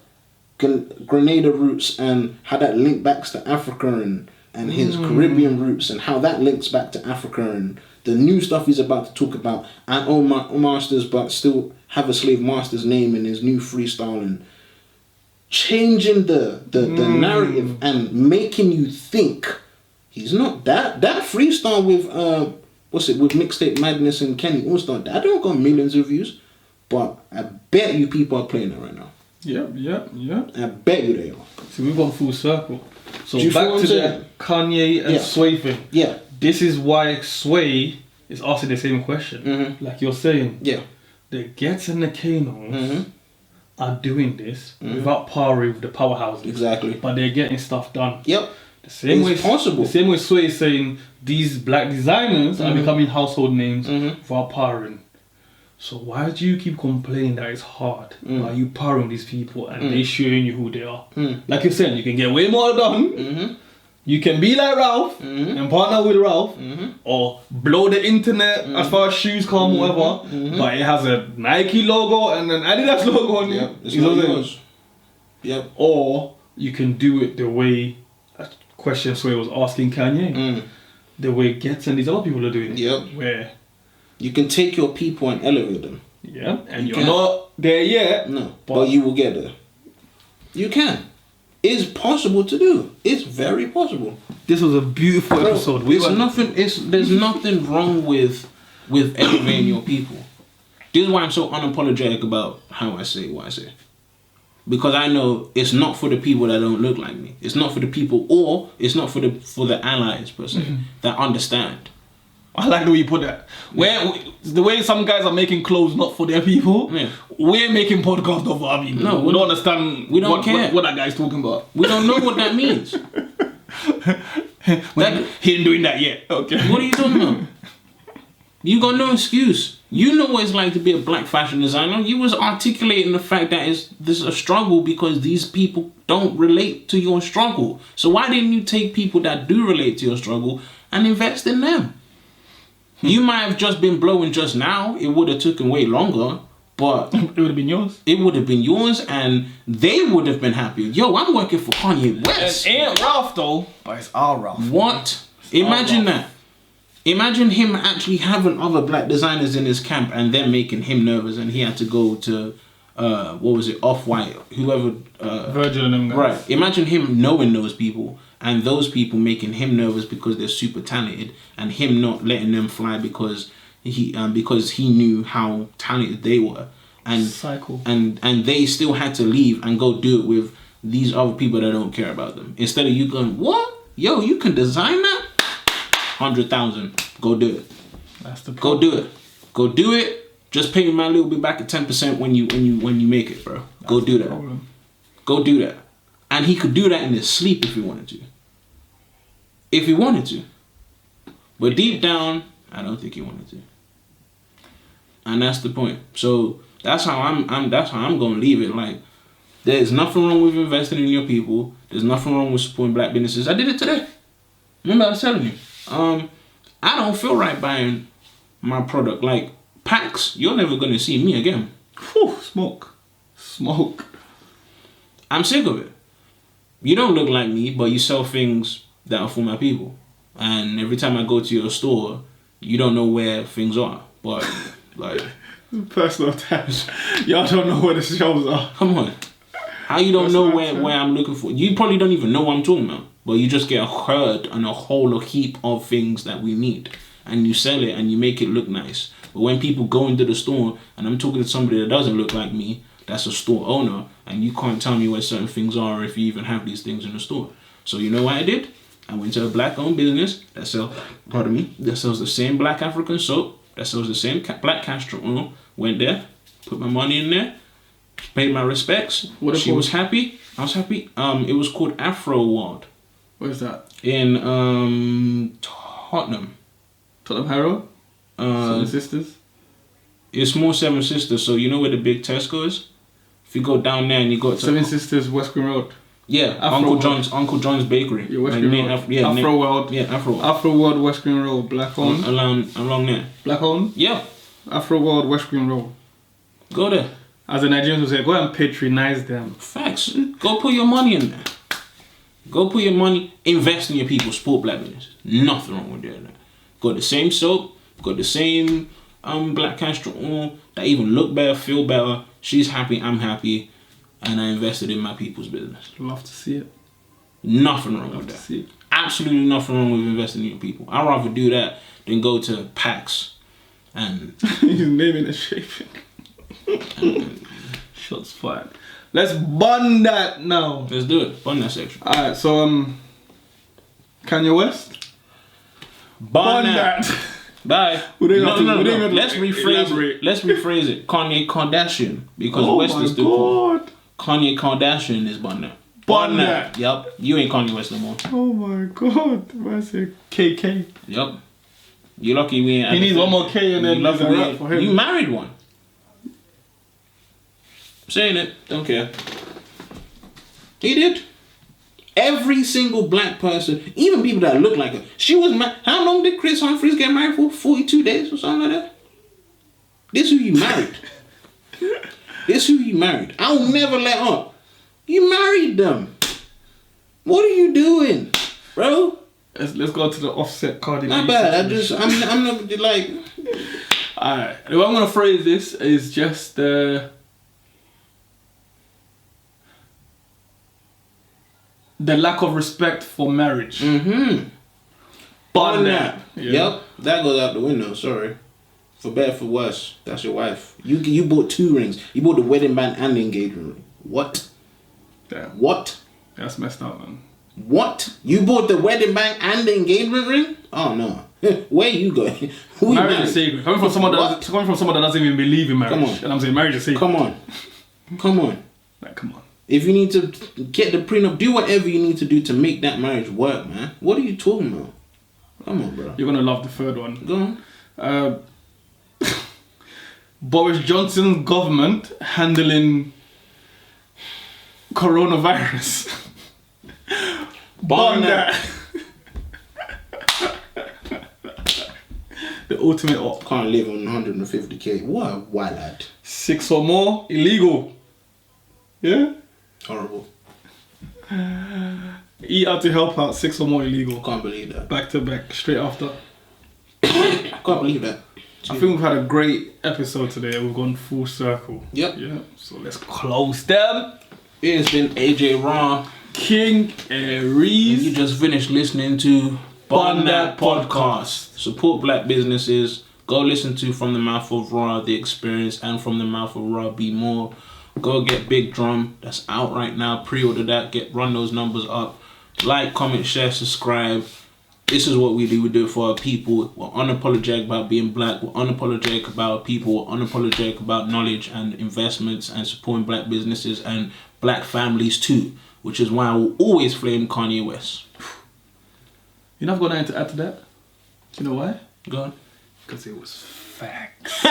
roots and how that link back to Africa and his Caribbean roots and how that links back to Africa and the new stuff he's about to talk about and own masters but still have a slave master's name in his new freestyle and changing the narrative and making you think he's not that freestyle with with Mixtape Madness and Kenny Allstar, that don't got millions of views. But I bet you people are playing it right now. Yeah. I bet you they are. See, we've gone full circle. So Do you back feel to what I'm the saying? Kanye and Yeah. Sway thing. Yeah. This is why Sway is asking the same question. Like you're saying. Yeah. The Gets and the Kanos Mm-hmm. are doing this without powering with the powerhouses. Exactly. But they're getting stuff done. Yep. The same It's way possible. The same way Sway is saying these black designers are becoming household names without powering. So why do you keep complaining that it's hard? Are you powering these people and they showing you who they are? Like you said, you can get way more done. You can be like Ralph and partner with Ralph, or blow the internet as far as shoes come, whatever. But it has a Nike logo and an Adidas logo on it. Yep. It's You know not what I'm yours. saying? Yep. Or you can do it the way a question Sway was asking Kanye. The way Gets and these other people are doing it. Yep. Where, You can take your people and elevate them. yeah, and You you're can. not there yet. No, but you will get there. You can. It's possible to do. It's very possible. This was a beautiful Bro, episode. There's nothing wrong with elevating your people. This is why I'm so unapologetic about how I say what I say. Because I know it's not for the people that don't look like me. It's not for the people, or it's not for the allies per se that understand. I like the way you put that. Where the way some guys are making clothes not for their people, we're making podcasts not for our people. No, we don't understand. We don't care what that guy's talking about. We don't know what that means. He ain't doing that yet. Okay. What are you talking about? You got no excuse. You know what it's like to be a black fashion designer. You was articulating the fact that this is a struggle because these people don't relate to your struggle. So why didn't you take people that do relate to your struggle and invest in them? You might have just been blowing just now. It would have taken way longer, but It would have been yours. it would have been yours, and they would have been happy. Yo, I'm working for Kanye West. It ain't Ralph though, but it's our Ralph. What? Imagine that. Imagine him actually having other black designers in his camp and them making him nervous, and he had to go to what was it, Off-White, whoever. Virgil and them guys. Right. Imagine him knowing those people and those people making him nervous because they're super talented, and him not letting them fly because he knew how talented they were, and Cycle. and they still had to leave and go do it with these other people that don't care about them. Instead of you going, what? Yo, you can design that? 100,000. Go do it. That's the Go do it. Go do it. Just pay me my little bit back at 10% when you make it, bro. Go do that. problem. Go do that. And he could do that in his sleep if he wanted to. If he wanted to. But deep down, I don't think he wanted to. And that's the point. So that's how I'm gonna leave it. Like, there's nothing wrong with investing in your people. There's nothing wrong with supporting black businesses. I did it today. Remember I was telling you. I don't feel right buying my product. Like, packs, you're never gonna see me again. Whew, smoke. I'm sick of it. You don't look like me, but you sell things that are for my people. And every time I go to your store, you don't know where things are. But, like... Personal attacks. Y'all don't know where the shelves are. Come on. How you don't know where I'm looking for? You probably don't even know what I'm talking about. But you just get a herd and a whole heap of things that we need. And you sell it and you make it look nice. But when people go into the store, and I'm talking to somebody that doesn't look like me, that's a store owner, and you can't tell me where certain things are, or if you even have these things in the store. So you know what I did? I went to a black-owned business that sells the same black African soap, that sells the same black castor oil. Went there, put my money in there, paid my respects. She was happy. I was happy. It was called Afro World. Where's that? In Tottenham. Tottenham Harrow? Seven Sisters? It's more Seven Sisters, so you know where the big Tesco is? If you go down there and you go to... Seven Sisters, West Green Road. Yeah, Uncle John's Bakery. Yeah, West Green Road. Afro World. Yeah, Afro. Afro World, West Green Road, black owned. Along there. Black owned? Yeah. Afro World, West Green Road. Go there. As the Nigerians would say, go and patronize them. Facts. Go put your money in there. Go put your money, invest in your people, support black business. Nothing wrong with doing that. Got the same soap, got the same black castor oil that even look better, feel better. She's happy, I'm happy, and I invested in my people's business. Love to see it. Nothing wrong with that. See it. Absolutely nothing wrong with investing in your people. I'd rather do that than go to packs and He's naming and shaping. Shots fired. Let's bun that now. Let's do it. Bun that section. Alright, so Kanye West. Bun that. Bye. No. Let's rephrase it. Kanye Kardashian, because West is still cool. Kanye Kardashian is bun that. Bun that. Yup. You ain't Kanye West no more. Oh my god. I say KK. Yup. You lucky we ain't. He needs one more K and then lucky there's a rap for him. You married one. Saying it. Don't care. He did. Every single black person, even people that look like her. She was how long did Chris Humphries get married for? 42 days or something like that? This who you married. This who you married. I'll never let up. You married them. What are you doing, bro? Let's go to the Offset Cardi B. Not bad. I'm not like. Alright. The way I'm gonna phrase this is just the lack of respect for marriage. Mm-hmm. Bun that. Yeah. Yep. That goes out the window. Sorry. For better, for worse. That's your wife. You bought 2 rings. You bought the wedding band and the engagement ring. What? Damn. What? That's messed up, man. What? You bought the wedding band and the engagement ring? Oh no. Where you going? Who marriage is sacred. Coming from someone that doesn't even believe in marriage. Come on. And I'm saying marriage is sacred. Come on. Come on. Like, come on. If you need to get the prenup, do whatever you need to do to make that marriage work, man. What are you talking about? Come on, bro. You're gonna love the third one. Go on. Boris Johnson's government handling coronavirus. Bun that. The ultimate op. Can't live on 150k. What a wild lad. 6 or more illegal. Yeah. Horrible. Eat out to help out. 6 or more illegal. Can't believe that. Back to back, straight after. Can't believe that. I think we've had a great episode today. We've gone full circle. Yep. Yeah. So let's close them. It has been AJ Raw, King Aries. You just finished listening to BunDat Podcast. Support black businesses. Go listen to From the Mouth of Raw, The Experience, and From the Mouth of Raw, Be More. Go get Big Drum. That's out right now. Pre-order that. Run those numbers up. Like, comment, share, subscribe. This is what we do. We do it for our people. We're unapologetic about being black. We're unapologetic about people. We're unapologetic about knowledge and investments and supporting black businesses and black families too. Which is why I will always flame Kanye West. You know I've got nothing to add to that. Do you know why? Go on. Because it was facts.